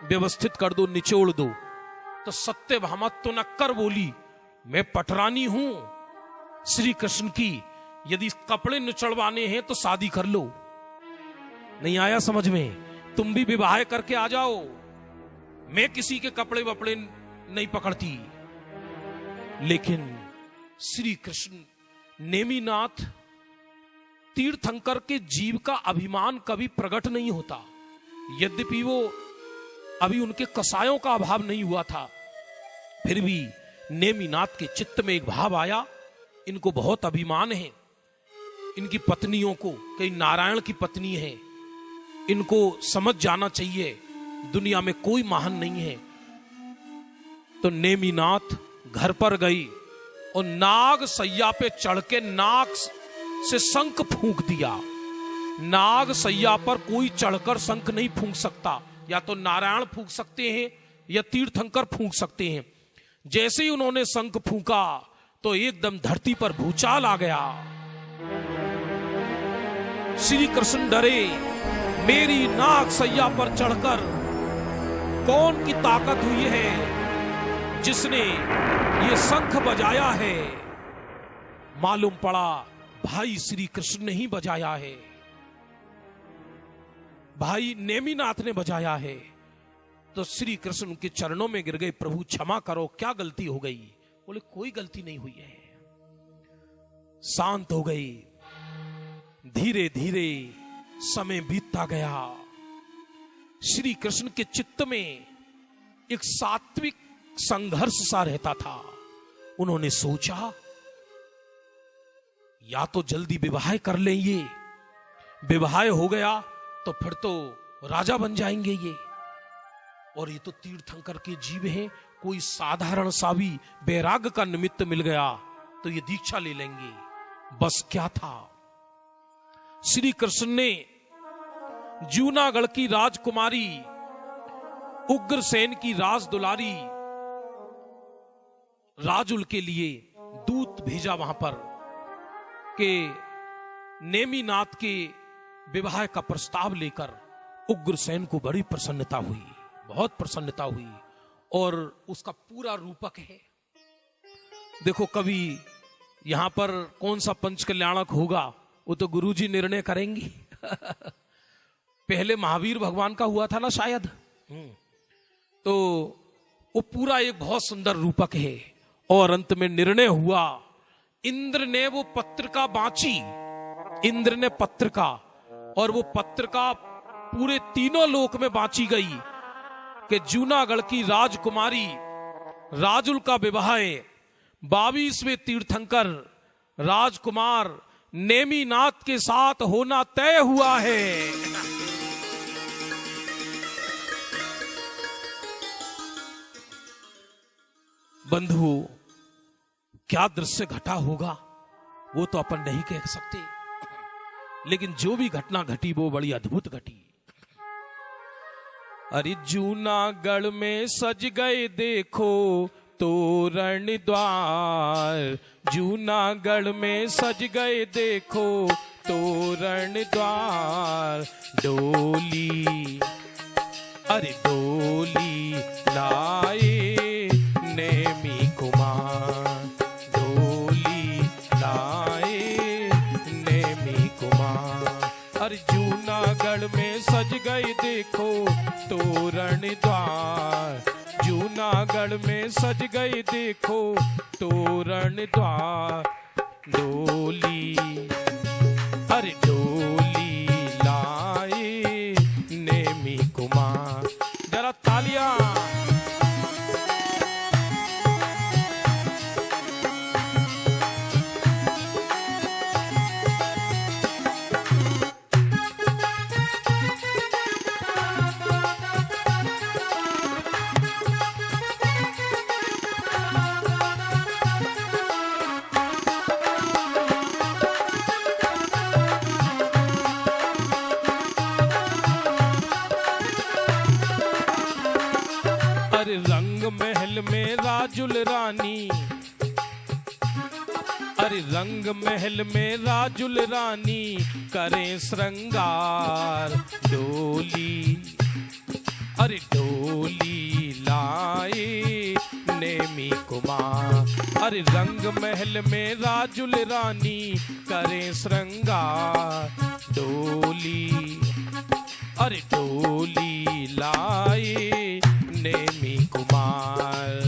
व्यवस्थित कर दो, निचोड़ दो। तो सत्यभामा तो नक्कर बोली, मैं पटरानी हूं श्री कृष्ण की, यदि कपड़े निचड़वाने हैं तो शादी कर लो। नहीं आया समझ में? तुम भी विवाह करके आ जाओ, मैं किसी के कपड़े वपड़े नहीं पकड़ती। लेकिन श्री कृष्ण, नेमिनाथ तीर्थंकर के जीव का अभिमान कभी प्रकट नहीं होता। यद्यपि वो अभी उनके कसायों का अभाव नहीं हुआ था, फिर भी नेमिनाथ के चित्त में एक भाव आया, इनको बहुत अभिमान है इनकी पत्नियों को, कई नारायण की पत्नी है, इनको समझ जाना चाहिए दुनिया में कोई महान नहीं है। तो नेमिनाथ घर पर गई और नाग सैया पे चढ़ के नाग से शंख फूंक दिया। नाग सैया पर कोई चढ़कर शंख नहीं फूंक सकता, या तो नारायण फूंक सकते हैं या तीर्थंकर फूंक सकते हैं। जैसे ही उन्होंने शंख फूंका तो एकदम धरती पर भूचाल आ गया। श्री कृष्ण डरे, मेरी नाग सैया पर चढ़कर कौन की ताकत हुई है जिसने ये शंख बजाया है। मालूम पड़ा भाई श्री कृष्ण ने ही बजाया है, भाई नेमिनाथ ने बजाया है। तो श्री कृष्ण उनके चरणों में गिर गए, प्रभु क्षमा करो, क्या गलती हो गई? बोले कोई गलती नहीं हुई है, शांत हो गई। धीरे धीरे समय बीतता गया। श्री कृष्ण के चित्त में एक सात्विक संघर्ष सा रहता था। उन्होंने सोचा या तो जल्दी विवाह कर लें, ये विवाह हो गया तो फिर तो राजा बन जाएंगे ये, और ये तो तीर्थंकर के जीव हैं, कोई साधारण सा भी वैराग्य का निमित्त मिल गया तो ये दीक्षा ले लेंगे। बस क्या था, श्री कृष्ण ने जूनागढ़ की राजकुमारी उग्रसेन की राज दुलारी राजुल के लिए दूत भेजा वहां पर कि नेमिनाथ के विवाह का प्रस्ताव लेकर। उग्रसेन को बड़ी प्रसन्नता हुई, बहुत प्रसन्नता हुई, और उसका पूरा रूपक है। देखो कभी यहां पर कौन सा पंच कल्याणक होगा वो तो गुरुजी निर्णय करेंगे। पहले महावीर भगवान का हुआ था ना शायद, तो वो पूरा एक बहुत सुंदर रूपक है। और अंत में निर्णय हुआ, इंद्र ने वो पत्रिका बांची, इंद्र ने पत्रिका, और वो पत्रिका पूरे तीनों लोक में बांची गई कि जूनागढ़ की राजकुमारी राजुल का विवाह 22वें तीर्थंकर राजकुमार नेमिनाथ के साथ होना तय हुआ है। बंधुओं, क्या दृश्य घटा होगा वो तो अपन नहीं कह सकते, लेकिन जो भी घटना घटी वो बड़ी अद्भुत घटी। अरे जूनागढ़ में सज गए देखो तोरण द्वार, जूनागढ़ में सज गए देखो तोरण द्वार। डोली अरे डोली लाए नेमी कुमार, डोली लाए नेमी कुमार। अरे जूनागढ़ में सज गए देखो तोरण द्वार, जूनागढ़ में सज गए देखो तोरण द्वार। डोली अरे डोली लाए नेमी कुमार। जरा तालियां। रंग महल में राजुल रानी, अरे रंग महल में राजुल रानी करें श्रृंगार। डोली अरे डोली लाए नेमी कुमार। अरे रंग महल में राजुल रानी करें श्रृंगार। डोली अरे डोली लाए नेमी कुमार।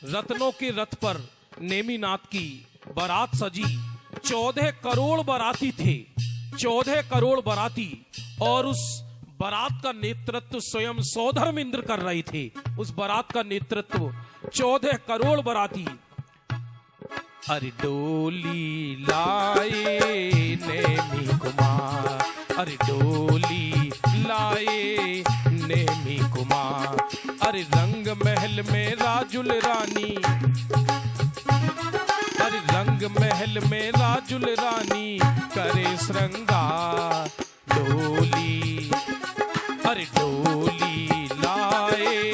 रत्नों के रथ पर नेमिनाथ की बारात सजी। 14 करोड़ बाराती थे, 14 करोड़ बाराती, और उस बारात का नेतृत्व स्वयं सौधर्म इंद्र कर रहे थे। उस बारात का नेतृत्व 14 करोड़ बाराती। अरे डोली लाए नेमी कुमार, अरे डोली लाए नेमी कुमार। अरे रंग महल में राजुल रानी, अरे रंग महल में राजुल रानी करे श्रृंगार। डोली अरे डोली लाए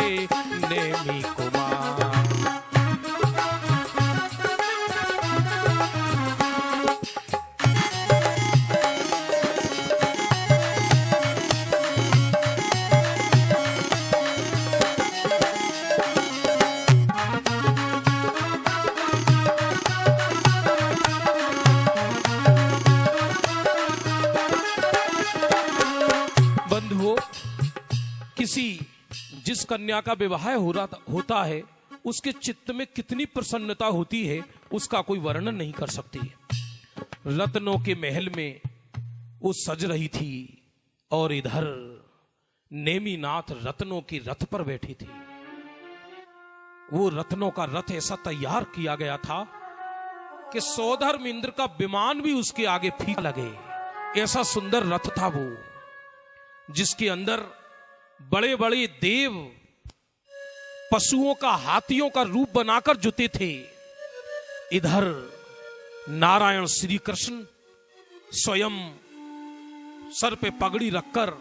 कन्या का विवाह होता है, उसके चित्त में कितनी प्रसन्नता होती है उसका कोई वर्णन नहीं कर सकती। रत्नों के महल में वो सज रही थी और इधर नेमिनाथ रत्नों की रथ पर बैठी थी। वो रत्नों का रथ ऐसा तैयार किया गया था कि सौधर्म इंद्र का विमान भी उसके आगे फीका लगे, ऐसा सुंदर रथ था वो, जिसके अंदर बड़े बड़े देव पशुओं का, हाथियों का रूप बनाकर जुते थे। इधर नारायण श्री कृष्ण स्वयं सर पे पगड़ी रखकर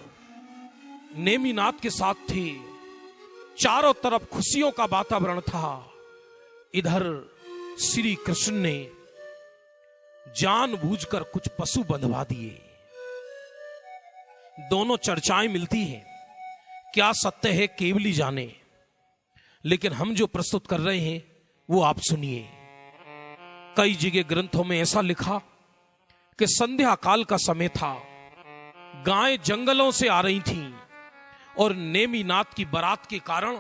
नेमिनाथ के साथ थे। चारों तरफ खुशियों का वातावरण था। इधर श्री कृष्ण ने जानबूझकर कुछ पशु बंधवा दिए। दोनों चर्चाएं मिलती हैं, क्या सत्य है केवली जाने, लेकिन हम जो प्रस्तुत कर रहे हैं वो आप सुनिए। कई जगह ग्रंथों में ऐसा लिखा कि संध्या काल का समय था, गायें जंगलों से आ रही थीं और नेमिनाथ की बारात के कारण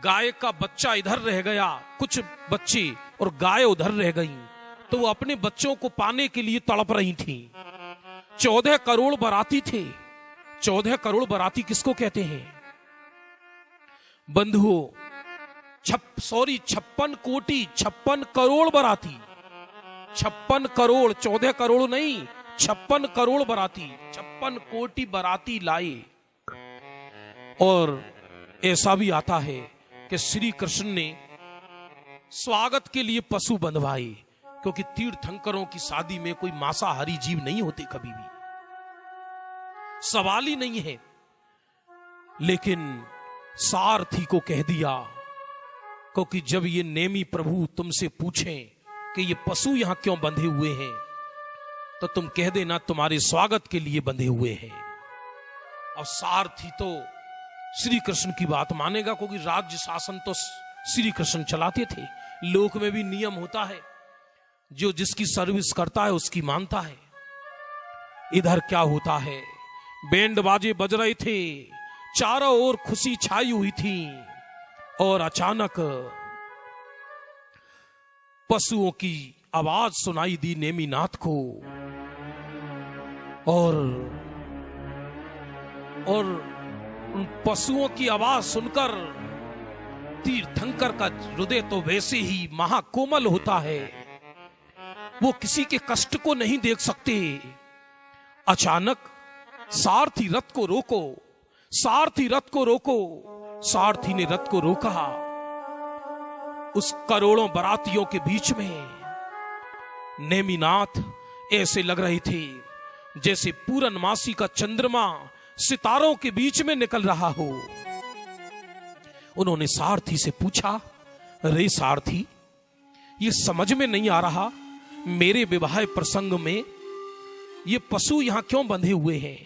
गाय का बच्चा इधर रह गया, कुछ बच्चे, और गाय उधर रह गईं, तो वो अपने बच्चों को पाने के लिए तड़प रही थीं। 14 करोड़ बाराती थे। 14 करोड़ बाराती किसको कहते हैं बंधुओं? 56 कोटि, 56 करोड़ बाराती। 56 करोड़, 14 करोड़ नहीं, 56 करोड़ बाराती, 56 कोटि बाराती लाए। और ऐसा भी आता है कि श्री कृष्ण ने स्वागत के लिए पशु बंधवाए, क्योंकि तीर्थंकरों की शादी में कोई मांसाहारी जीव नहीं होते, कभी भी सवाल ही नहीं है। लेकिन सारथी को कह दिया, क्योंकि जब ये नेमी प्रभु तुमसे पूछें कि ये पशु यहां क्यों बंधे हुए हैं, तो तुम कह देना तुम्हारे स्वागत के लिए बंधे हुए हैं। और सारथी तो श्री कृष्ण की बात मानेगा, क्योंकि राज्य शासन तो श्री कृष्ण चलाते थे। लोक में भी नियम होता है, जो जिसकी सर्विस करता है उसकी मानता है। इधर क्या होता है, बैंड बाजे बज रहे थे, चारों ओर खुशी छाई हुई थी, और अचानक पशुओं की आवाज सुनाई दी नेमिनाथ को। और उन पशुओं की आवाज सुनकर तीर्थंकर का हृदय तो वैसे ही महाकोमल होता है, वो किसी के कष्ट को नहीं देख सकते। अचानक सारथी रथ को रोको, सारथी रथ को रोको। सारथी ने रथ को रोका। उस करोड़ों बारातियों के बीच में नेमिनाथ ऐसे लग रहे थे जैसे पूर्णमासी का चंद्रमा सितारों के बीच में निकल रहा हो। उन्होंने सारथी से पूछा, रे सारथी, ये समझ में नहीं आ रहा, मेरे विवाह प्रसंग में ये पशु यहां क्यों बंधे हुए हैं?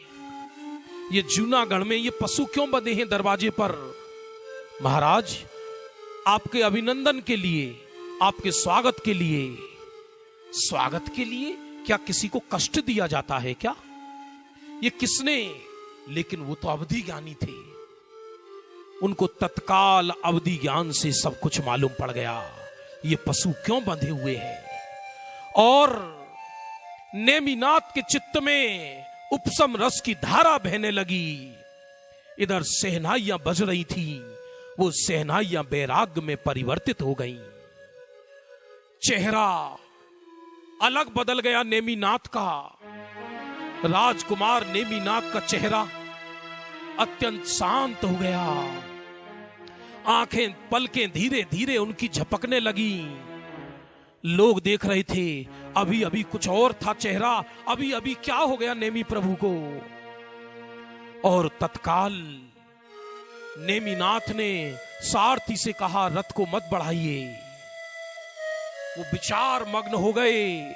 ये जूनागढ़ में ये पशु क्यों बंधे हैं दरवाजे पर? महाराज, आपके अभिनंदन के लिए, आपके स्वागत के लिए। स्वागत के लिए? क्या किसी को कष्ट दिया जाता है क्या? ये किसने? लेकिन वो तो अवधि ज्ञानी थे, उनको तत्काल अवधि ज्ञान से सब कुछ मालूम पड़ गया, ये पशु क्यों बंधे हुए हैं। और नेमिनाथ के चित्त में उपशम रस की धारा बहने लगी। इधर सहनाइयां बज रही थी, वो सहनाइयां वैराग्य में परिवर्तित हो गईं। चेहरा अलग बदल गया नेमिनाथ का। राजकुमार नेमिनाथ का चेहरा अत्यंत शांत हो गया। आंखें, पलकें धीरे धीरे उनकी झपकने लगी। लोग देख रहे थे, अभी अभी कुछ और था चेहरा, अभी अभी क्या हो गया नेमी प्रभु को। और तत्काल नेमिनाथ ने सारथी से कहा, रथ को मत बढ़ाइए। वो विचार मग्न हो गए।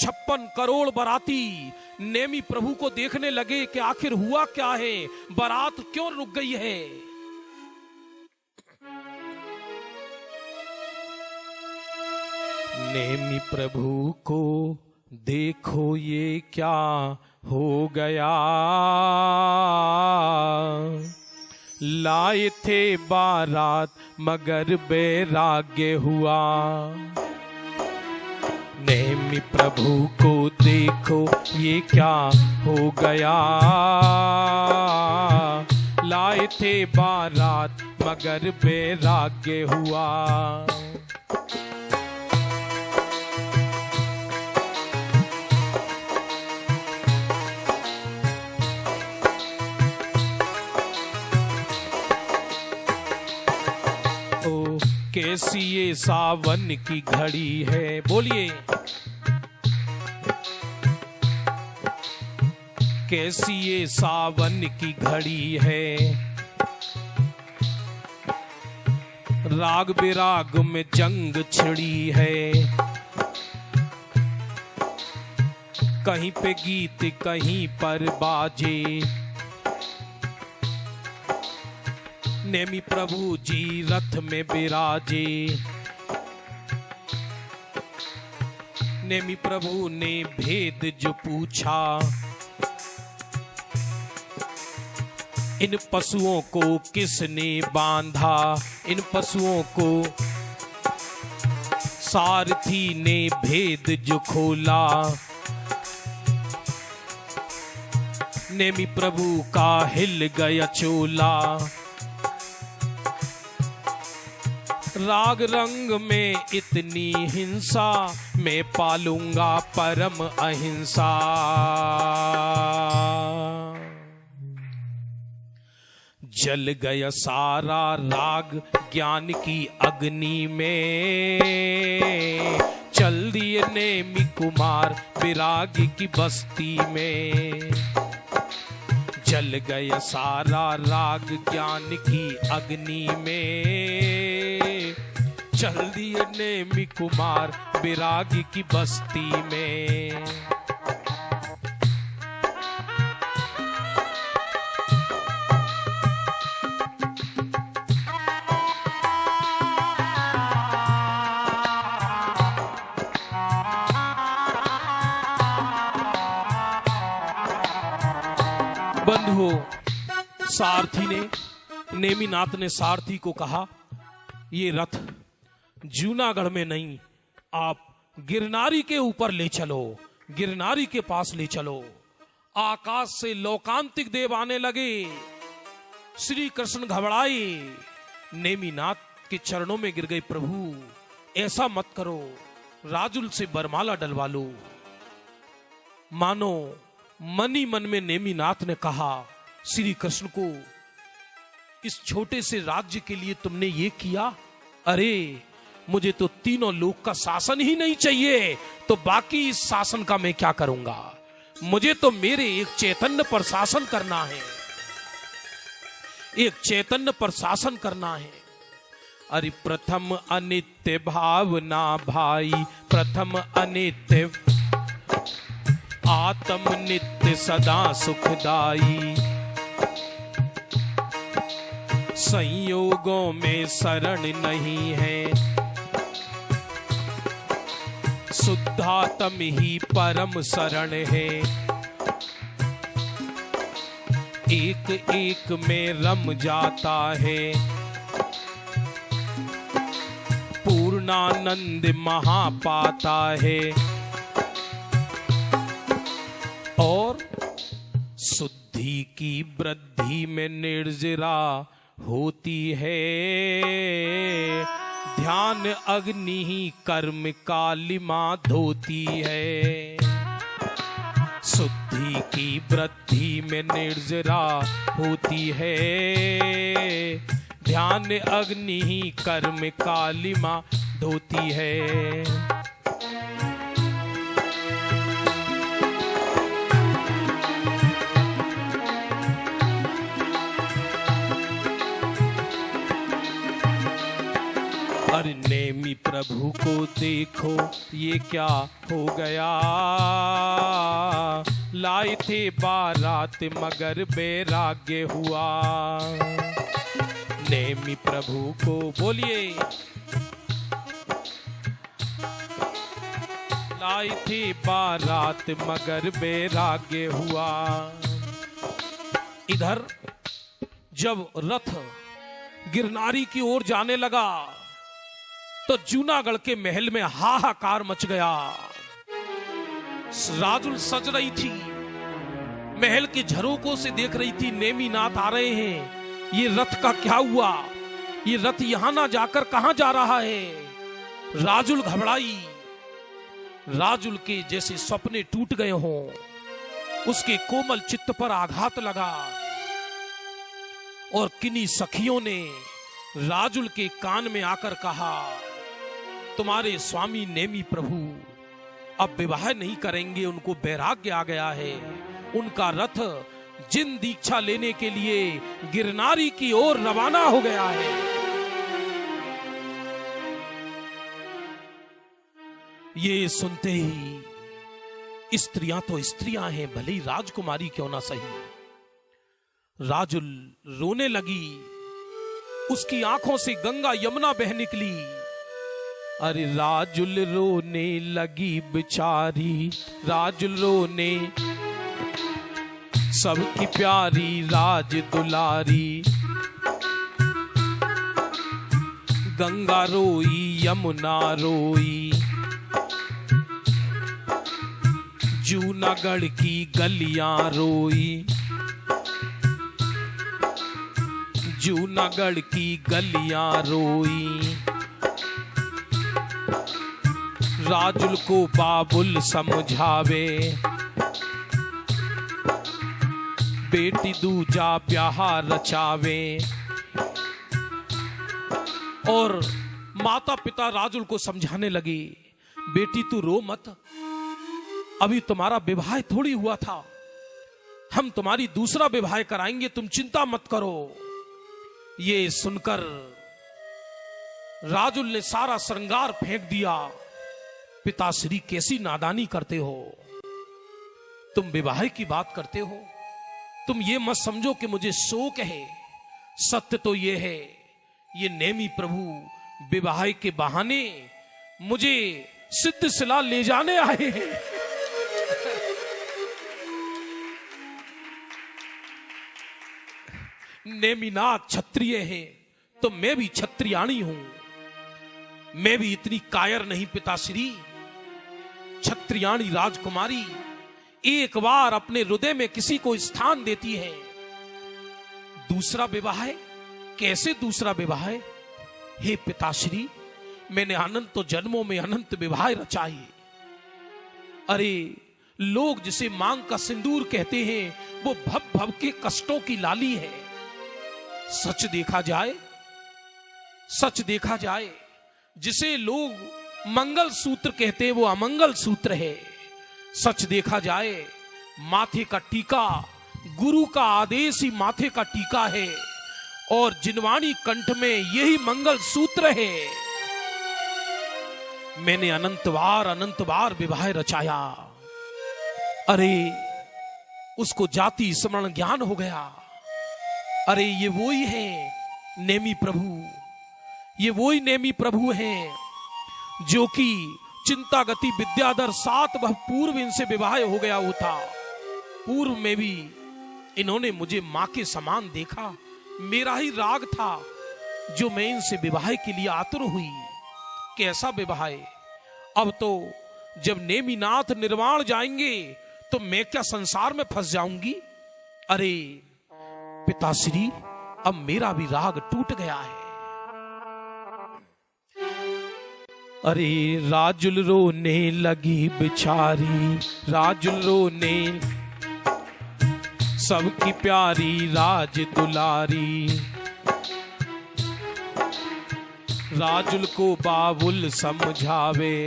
56 करोड़ बाराती नेमी प्रभु को देखने लगे कि आखिर हुआ क्या है, बारात क्यों रुक गई है। नेमी प्रभु को देखो ये क्या हो गया, लाए थे बारात मगर वैराग्य हुआ। नेमी प्रभु को देखो ये क्या हो गया, लाए थे बारात मगर वैराग्य हुआ। ओ कैसी ये सावन की घड़ी है, बोलिए कैसी ये सावन की घड़ी है। राग बिराग में जंग छिड़ी है, कहीं पे गीत कहीं पर बाजे। नेमी प्रभु जी रथ में विराजे। नेमी प्रभु ने भेद जो पूछा, इन पशुओं को किसने बांधा, इन पशुओं को सारथी ने भेद जो खोला। नेमी प्रभु का हिल गया चोला। राग रंग में इतनी हिंसा, मैं पालूंगा परम अहिंसा। जल गया सारा राग ज्ञान की अग्नि में, चल दिए नेमी कुमार विरागी की बस्ती में। जल गया सारा राग ज्ञान की अग्नि में, चल दिए नेमी कुमार विरागी की बस्ती में। बंधुओं, सारथी ने, नेमिनाथ ने सारथी को कहा, ये रथ जूनागढ़ में नहीं, आप गिरनारी के ऊपर ले चलो, गिरनारी के पास ले चलो। आकाश से लोकांतिक देव आने लगे। श्री कृष्ण घबराए, नेमिनाथ के चरणों में गिर गए। प्रभु ऐसा मत करो, राजुल से बरमाला डलवा लो। मानो मन ही मन में नेमिनाथ ने कहा, श्री कृष्ण को इस छोटे से राज्य के लिए तुमने ये किया? अरे मुझे तो तीनों लोक का शासन ही नहीं चाहिए, तो बाकी इस शासन का मैं क्या करूंगा? मुझे तो मेरे एक चैतन्य पर शासन करना है, एक चैतन्य पर शासन करना है। अरे प्रथम अनित्य भावना भाई, प्रथम अनित्य आत्म नित्य सदा सुखदाई। संयोगों में शरण नहीं है, शुद्धात्म ही परम शरण है। एक एक में रम जाता है, पूर्णानंद महा पाता है। और शुद्धि की वृद्धि में निर्जरा होती है, ध्यान अग्नि ही कर्म कालिमा धोती है। शुद्धि की वृद्धि में निर्जरा होती है, ध्यान अग्नि ही कर्म कालिमा धोती है। अरे नेमी प्रभु को देखो ये क्या हो गया, लाए थे बारात मगर वैराग्य हुआ। नेमी प्रभु को बोलिए, लाए थे बारात मगर वैराग्य हुआ। इधर जब रथ गिरनारी की ओर जाने लगा तो जूनागढ़ के महल में हाहाकार मच गया। राजुल सज रही थी, महल के झरोकों से देख रही थी नेमिनाथ आ रहे हैं, ये रथ का क्या हुआ, ये रथ यहां ना जाकर कहां जा रहा है। राजुल घबराई, राजुल के जैसे सपने टूट गए हों, उसके कोमल चित्त पर आघात लगा और किन्हीं सखियों ने राजुल के कान में आकर कहा, तुम्हारे स्वामी नेमी प्रभु अब विवाह नहीं करेंगे, उनको वैराग्य आ गया है, उनका रथ जिन दीक्षा लेने के लिए गिरनारी की ओर रवाना हो गया है। ये सुनते ही स्त्रियां तो स्त्रियां हैं, भले ही राजकुमारी क्यों ना सही, राजुल रोने लगी, उसकी आंखों से गंगा यमुना बह निकली। अरे राजुल रोने लगी बेचारी, राजुल रोने, सबकी प्यारी राज दुलारी, गंगा रोई यमुना रोई, जूनागढ़ की गलियां रोई, जूनागढ़ की गलियां रोई, राजुल को बाबुल समझावे, बेटी दूजा ब्याह रचावे। और माता पिता राजुल को समझाने लगे, बेटी तू रो मत, अभी तुम्हारा विवाह थोड़ी हुआ था, हम तुम्हारी दूसरा विवाह कराएंगे, तुम चिंता मत करो। ये सुनकर राजुल ने सारा श्रृंगार फेंक दिया। पिताश्री कैसी नादानी करते हो, तुम विवाह की बात करते हो, तुम ये मत समझो कि मुझे शोक है, सत्य तो ये है, ये नेमी प्रभु विवाह के बहाने मुझे सिद्धशिला ले जाने आए हैं। नेमिनाथ क्षत्रिय है तो मैं भी क्षत्रियाणी हूं, मैं भी इतनी कायर नहीं पिताश्री। क्षत्रियाणी राजकुमारी एक बार अपने हृदय में किसी को स्थान देती है, दूसरा विवाह, कैसे दूसरा विवाह? हे पिताश्री, मैंने अनंत जन्मों में अनंत विवाह रचाई। अरे लोग जिसे मांग का सिंदूर कहते हैं, वो भव भव के कष्टों की लाली है। सच देखा जाए, सच देखा जाए, जिसे लोग मंगल सूत्र कहते हैं वो अमंगल सूत्र है। सच देखा जाए, माथे का टीका गुरु का आदेश ही माथे का टीका है, और जिनवाणी कंठ में यही मंगल सूत्र है। मैंने अनंत बार विवाह रचाया। अरे उसको जाति स्मरण ज्ञान हो गया। अरे ये वही है नेमी प्रभु, ये वही नेमी प्रभु हैं जो कि चिंता गति विद्याधर 7 वह पूर्व इनसे विवाह हो गया हुआ था। पूर्व में भी इन्होंने मुझे मां के समान देखा, मेरा ही राग था जो मैं इनसे विवाह के लिए आतुर हुई। कैसा विवाह? अब तो जब नेमिनाथ निर्वाण जाएंगे तो मैं क्या संसार में फंस जाऊंगी? अरे पिताश्री, अब मेरा भी राग टूट गया है। अरे राजुल रोने लगी बेचारी, राजुल रोने, सबकी प्यारी राज दुलारी, राजुल को बाबुल समझावे,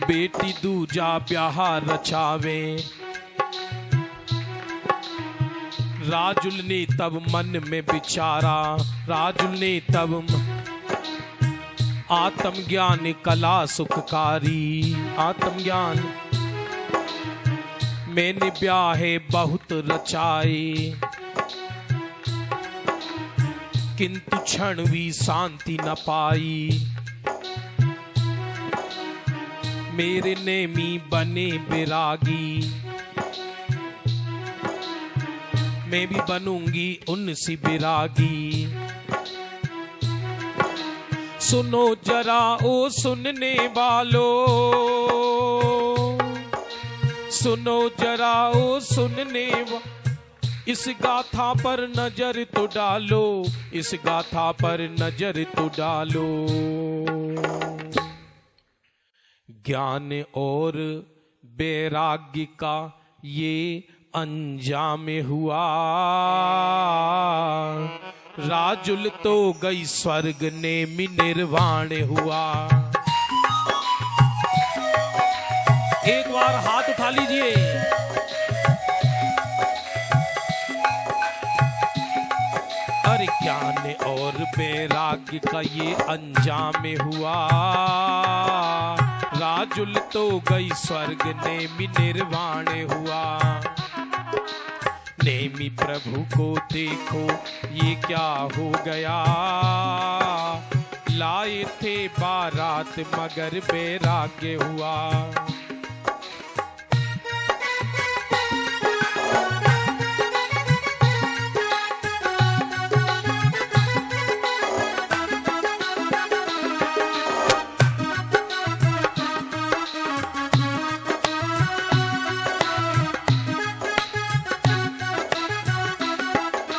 बेटी दूजा ब्याह रचावे। राजुल ने तब मन में विचारा, राजुल ने तब आत्मज्ञान कला सुखकारी, आत्मज्ञान मैंने ब्याहे बहुत रचाए, किंतु क्षण भी शांति न पाई। मेरे नेमी बने विरागी, मैं भी बनूंगी उनसी बिरागी। सुनो जरा ओ सुनने वालों, सुनो जरा ओ सुनने इस गाथा पर नजर तो डालो, इस गाथा पर नजर तो डालो। ज्ञान और वैराग्य का ये अंजाम हुआ, राजुल तो गई स्वर्ग नेमि निर्वाण हुआ। एक बार हाथ उठा लीजिए। अरे ज्ञान और वैराग्य का ये अंजाम हुआ, राजुल तो गई स्वर्ग नेमि निर्वाण हुआ। नेमि प्रभु को देखो ये क्या हो गया, लाए थे बारात मगर वैराग्य हुआ।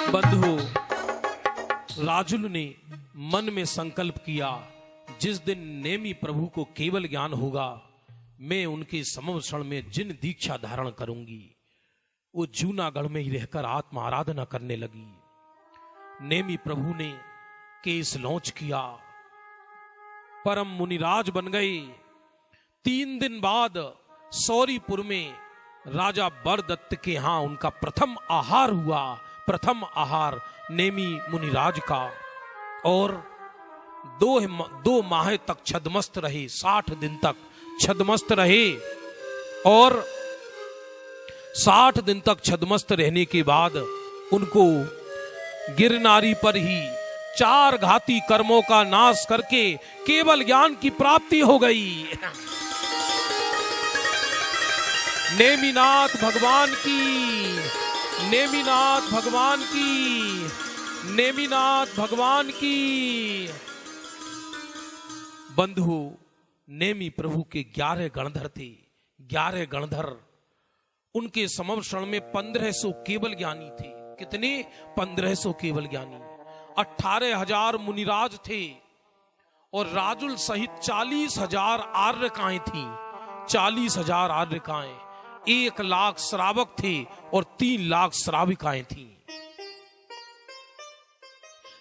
बंधु, राजुल ने मन में संकल्प किया, जिस दिन नेमि प्रभु को केवल ज्ञान होगा, मैं उनके समवसरण में जिन दीक्षा धारण करूंगी। वो जूनागढ़ में ही रहकर आत्म आराधना करने लगी। नेमि प्रभु ने केस लॉन्च किया, परम मुनिराज बन गए। 3 दिन बाद सौरीपुर में राजा बरदत्त के यहां उनका प्रथम आहार हुआ। प्रथम आहार नेमि मुनिराज का। और 2 माह तक छद्मस्त रहे, 60 दिन तक छद्मस्त रहे। और 60 दिन तक छद्मस्त रहने के बाद उनको गिरनारी पर ही 4 घाती कर्मों का नाश करके केवल ज्ञान की प्राप्ति हो गई। नेमिनाथ भगवान की, नेमिनाथ भगवान की, नेमिनाथ भगवान की। बंधु, नेमि प्रभु के 11 गणधर थे। 11 गणधर, उनके समवसरण में 1500 केवल ज्ञानी थे। कितने? 1500 केवल ज्ञानी। 18,000 मुनिराज थे और राजुल सहित 40,000 आर्यकाएं थी। 40,000 आर्यकाएं, 1 लाख श्रावक थे और 3 लाख श्राविकाएं थी।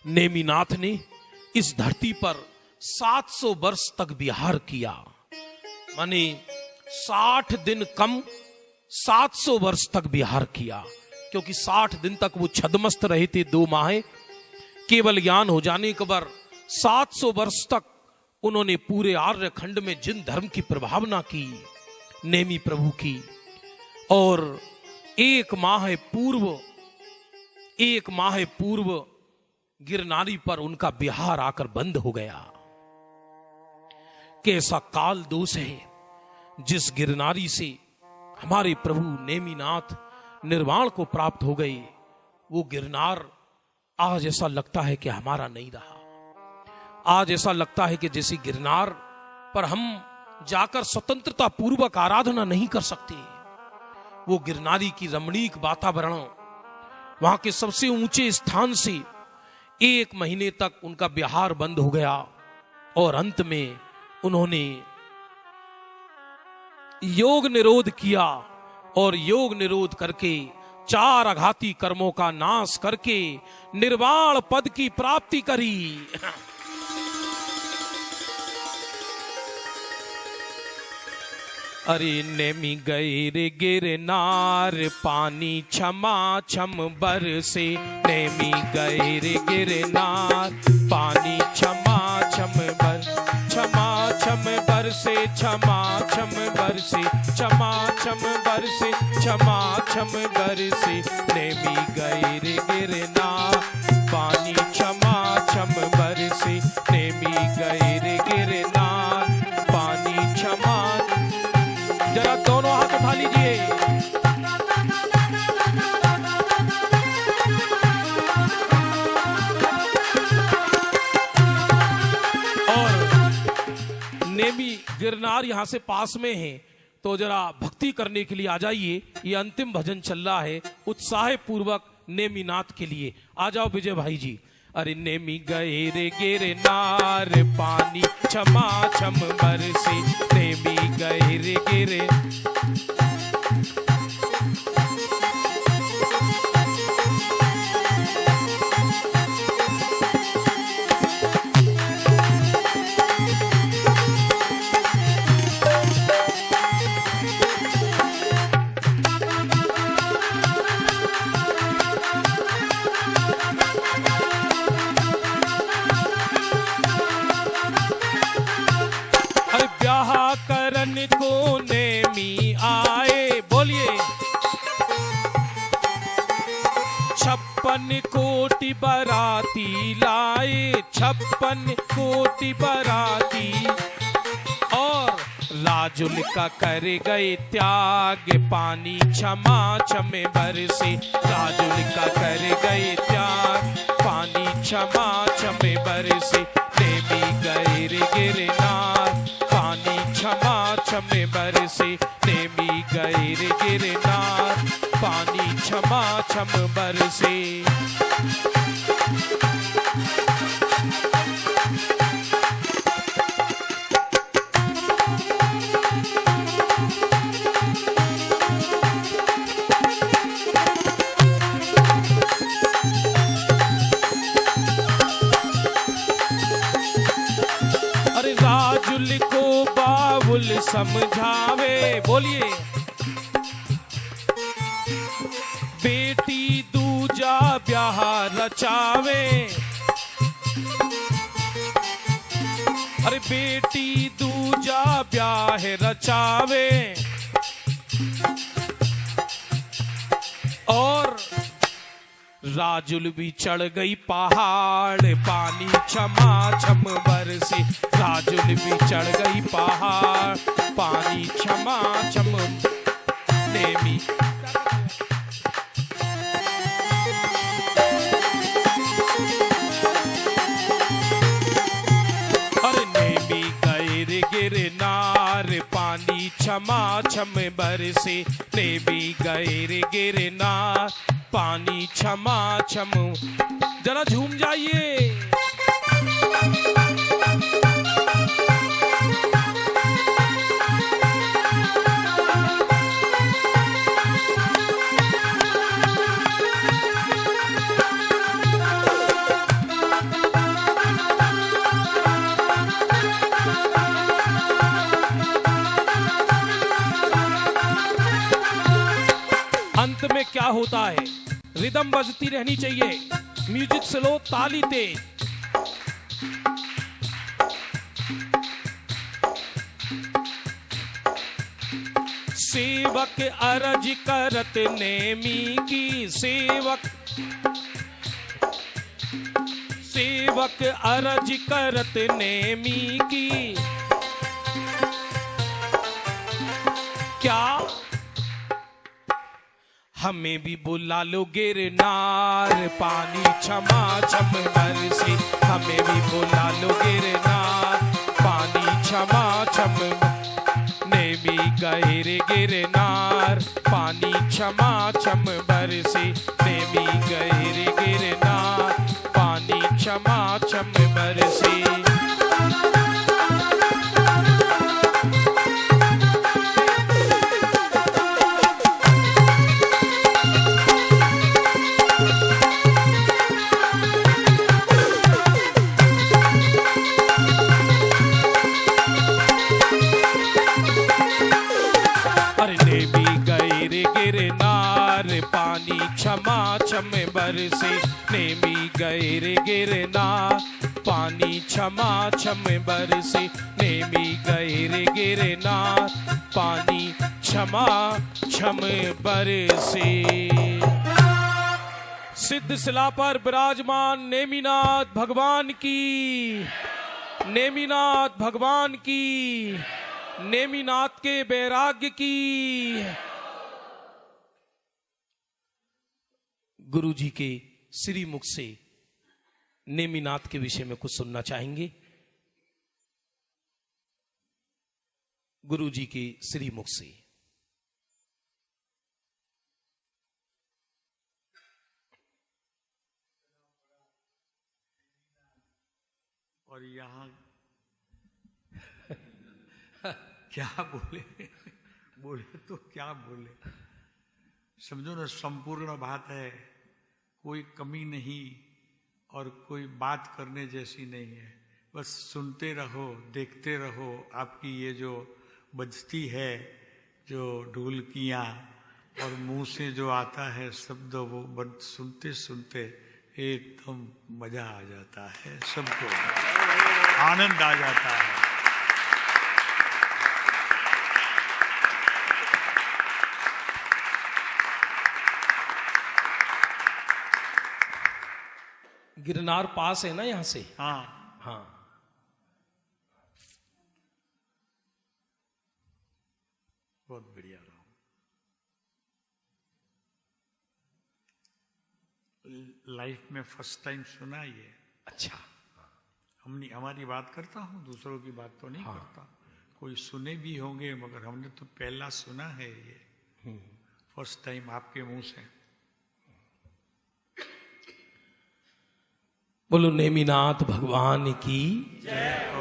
नेमिनाथ ने इस धरती पर 700 वर्ष तक विहार किया। माने 60 दिन कम 700 वर्ष तक विहार किया, क्योंकि 60 दिन तक वो छद्मस्त रहे थे। 2 माह केवल ज्ञान हो जाने के बाद 700 वर्ष तक उन्होंने पूरे आर्य खंड में जिन धर्म की प्रभावना की, नेमि प्रभु की। और 1 माह पूर्व गिरनारी पर उनका विहार आकर बंद हो गया। कैसा काल दोष है, जिस गिरनारी से हमारे प्रभु नेमिनाथ निर्वाण को प्राप्त हो गए, वो गिरनार आज ऐसा लगता है कि हमारा नहीं रहा। आज ऐसा लगता है कि जैसे गिरनार पर हम जाकर स्वतंत्रता पूर्वक आराधना नहीं कर सकते। वो गिरनारी की रमणीक वातावरण, वहां के सबसे ऊंचे स्थान से 1 महीने तक उनका विहार बंद हो गया। और अंत में उन्होंने योग निरोध किया और योग निरोध करके 4 आघाती कर्मों का नाश करके निर्वाण पद की प्राप्ति करी। अरे नेमि गए रे गिरनार, पानी छमा छम बरसे। नेमि गए रे गिरनार, पानी छमा छम बरसे, छमा छम बरसे, छमा छम बरसे, छमा छम बरसे। नेमि गए रे गिरनार, पानी छमा छम बरसे। नेमि गए रे गिरनार, पानी छमा। जरा दोनों हाथ उठा लीजिए। गिरनार यहां से पास में है, तो जरा भक्ति करने के लिए आ जाइए। ये अंतिम भजन चल रहा है उत्साह पूर्वक नेमिनाथ के लिए। आ जाओ विजय भाई जी। अरे नेमी गए रे गिरे नार, पानी छमा छम बरसे, नेमी गए रे गिरे। को नेमी आए, बोलिए 56 कोटि बराती लाए, 56 कोटि बराती, और राजुल का कर गए त्याग, पानी क्षमा छम बरसे, राजुल का कर गए त्याग, पानी क्षमा छम बरसे, नेमी गए रे गिरनार, पानी क्षमा छम बरसे, नेमी गए रे गिरनार, पानी क्षमा छम बरसे। अरे राजुल को बाबुल समझावे, बोलिए बेटी दूजा ब्याह रचावे, अरे बेटी दूजा ब्याह रचावे, और राजुल भी चढ़ गई पहाड़, पानी क्षमा छम बरसे, राजुल भी चढ़ गई पहाड़, पानी क्षमा छम, नेमी अरे नेमी गए रे गिरनार, पानी क्षमा छम बरसे, नेमी गए रे गिरनार, पानी क्षमा छम। जरा झूम जाइए। अंत में क्या होता है, रिदम बजती रहनी चाहिए, म्यूजिक स्लो, ताली तेज। सेवक अरज करत नेमी की, सेवक अरज करत नेमी की, क्या हमें भी बुला लो गिरनार, पानी क्षमा छम बरसे, हमें भी बुला लो गिरनार, पानी क्षमा छम, नेमी गए रे गिरनार, पानी क्षमा छम बरसे, नेमी गए रे गिरनार, पानी क्षमा छम बरसे। पानी क्षमा छम बरसे, नेमी गए रे गिरनार, पानी क्षमा छम बरसे, नेमी गए रे गिरनार, पानी क्षमा छम बरसे। सिद्ध शिला पर विराजमान नेमिनाथ भगवान की, नेमिनाथ भगवान की, नेमिनाथ के वैराग्य की। गुरु जी के श्री मुख से नेमिनाथ के विषय में कुछ सुनना चाहेंगे। गुरु जी के श्री मुख से। और यहाँ क्या बोले, बोले तो क्या बोले, समझो ना, संपूर्ण बात है, कोई कमी नहीं और कोई बात करने जैसी नहीं है। बस सुनते रहो, देखते रहो। आपकी ये जो बजती है, जो ढोलकियाँ और मुंह से जो आता है शब्द, वो सुनते सुनते एकदम मजा आ जाता है, सबको आनंद आ जाता है। गिरनार पास है ना यहां से? हाँ हाँ। बहुत बढ़िया रहा। लाइफ में फर्स्ट टाइम सुना ये। अच्छा। हमारी बात करता हूँ, दूसरों की बात तो नहीं करता। कोई सुने भी होंगे मगर हमने तो पहला सुना है ये, फर्स्ट टाइम आपके मुंह से। बोलो नेमिनाथ भगवान की जय।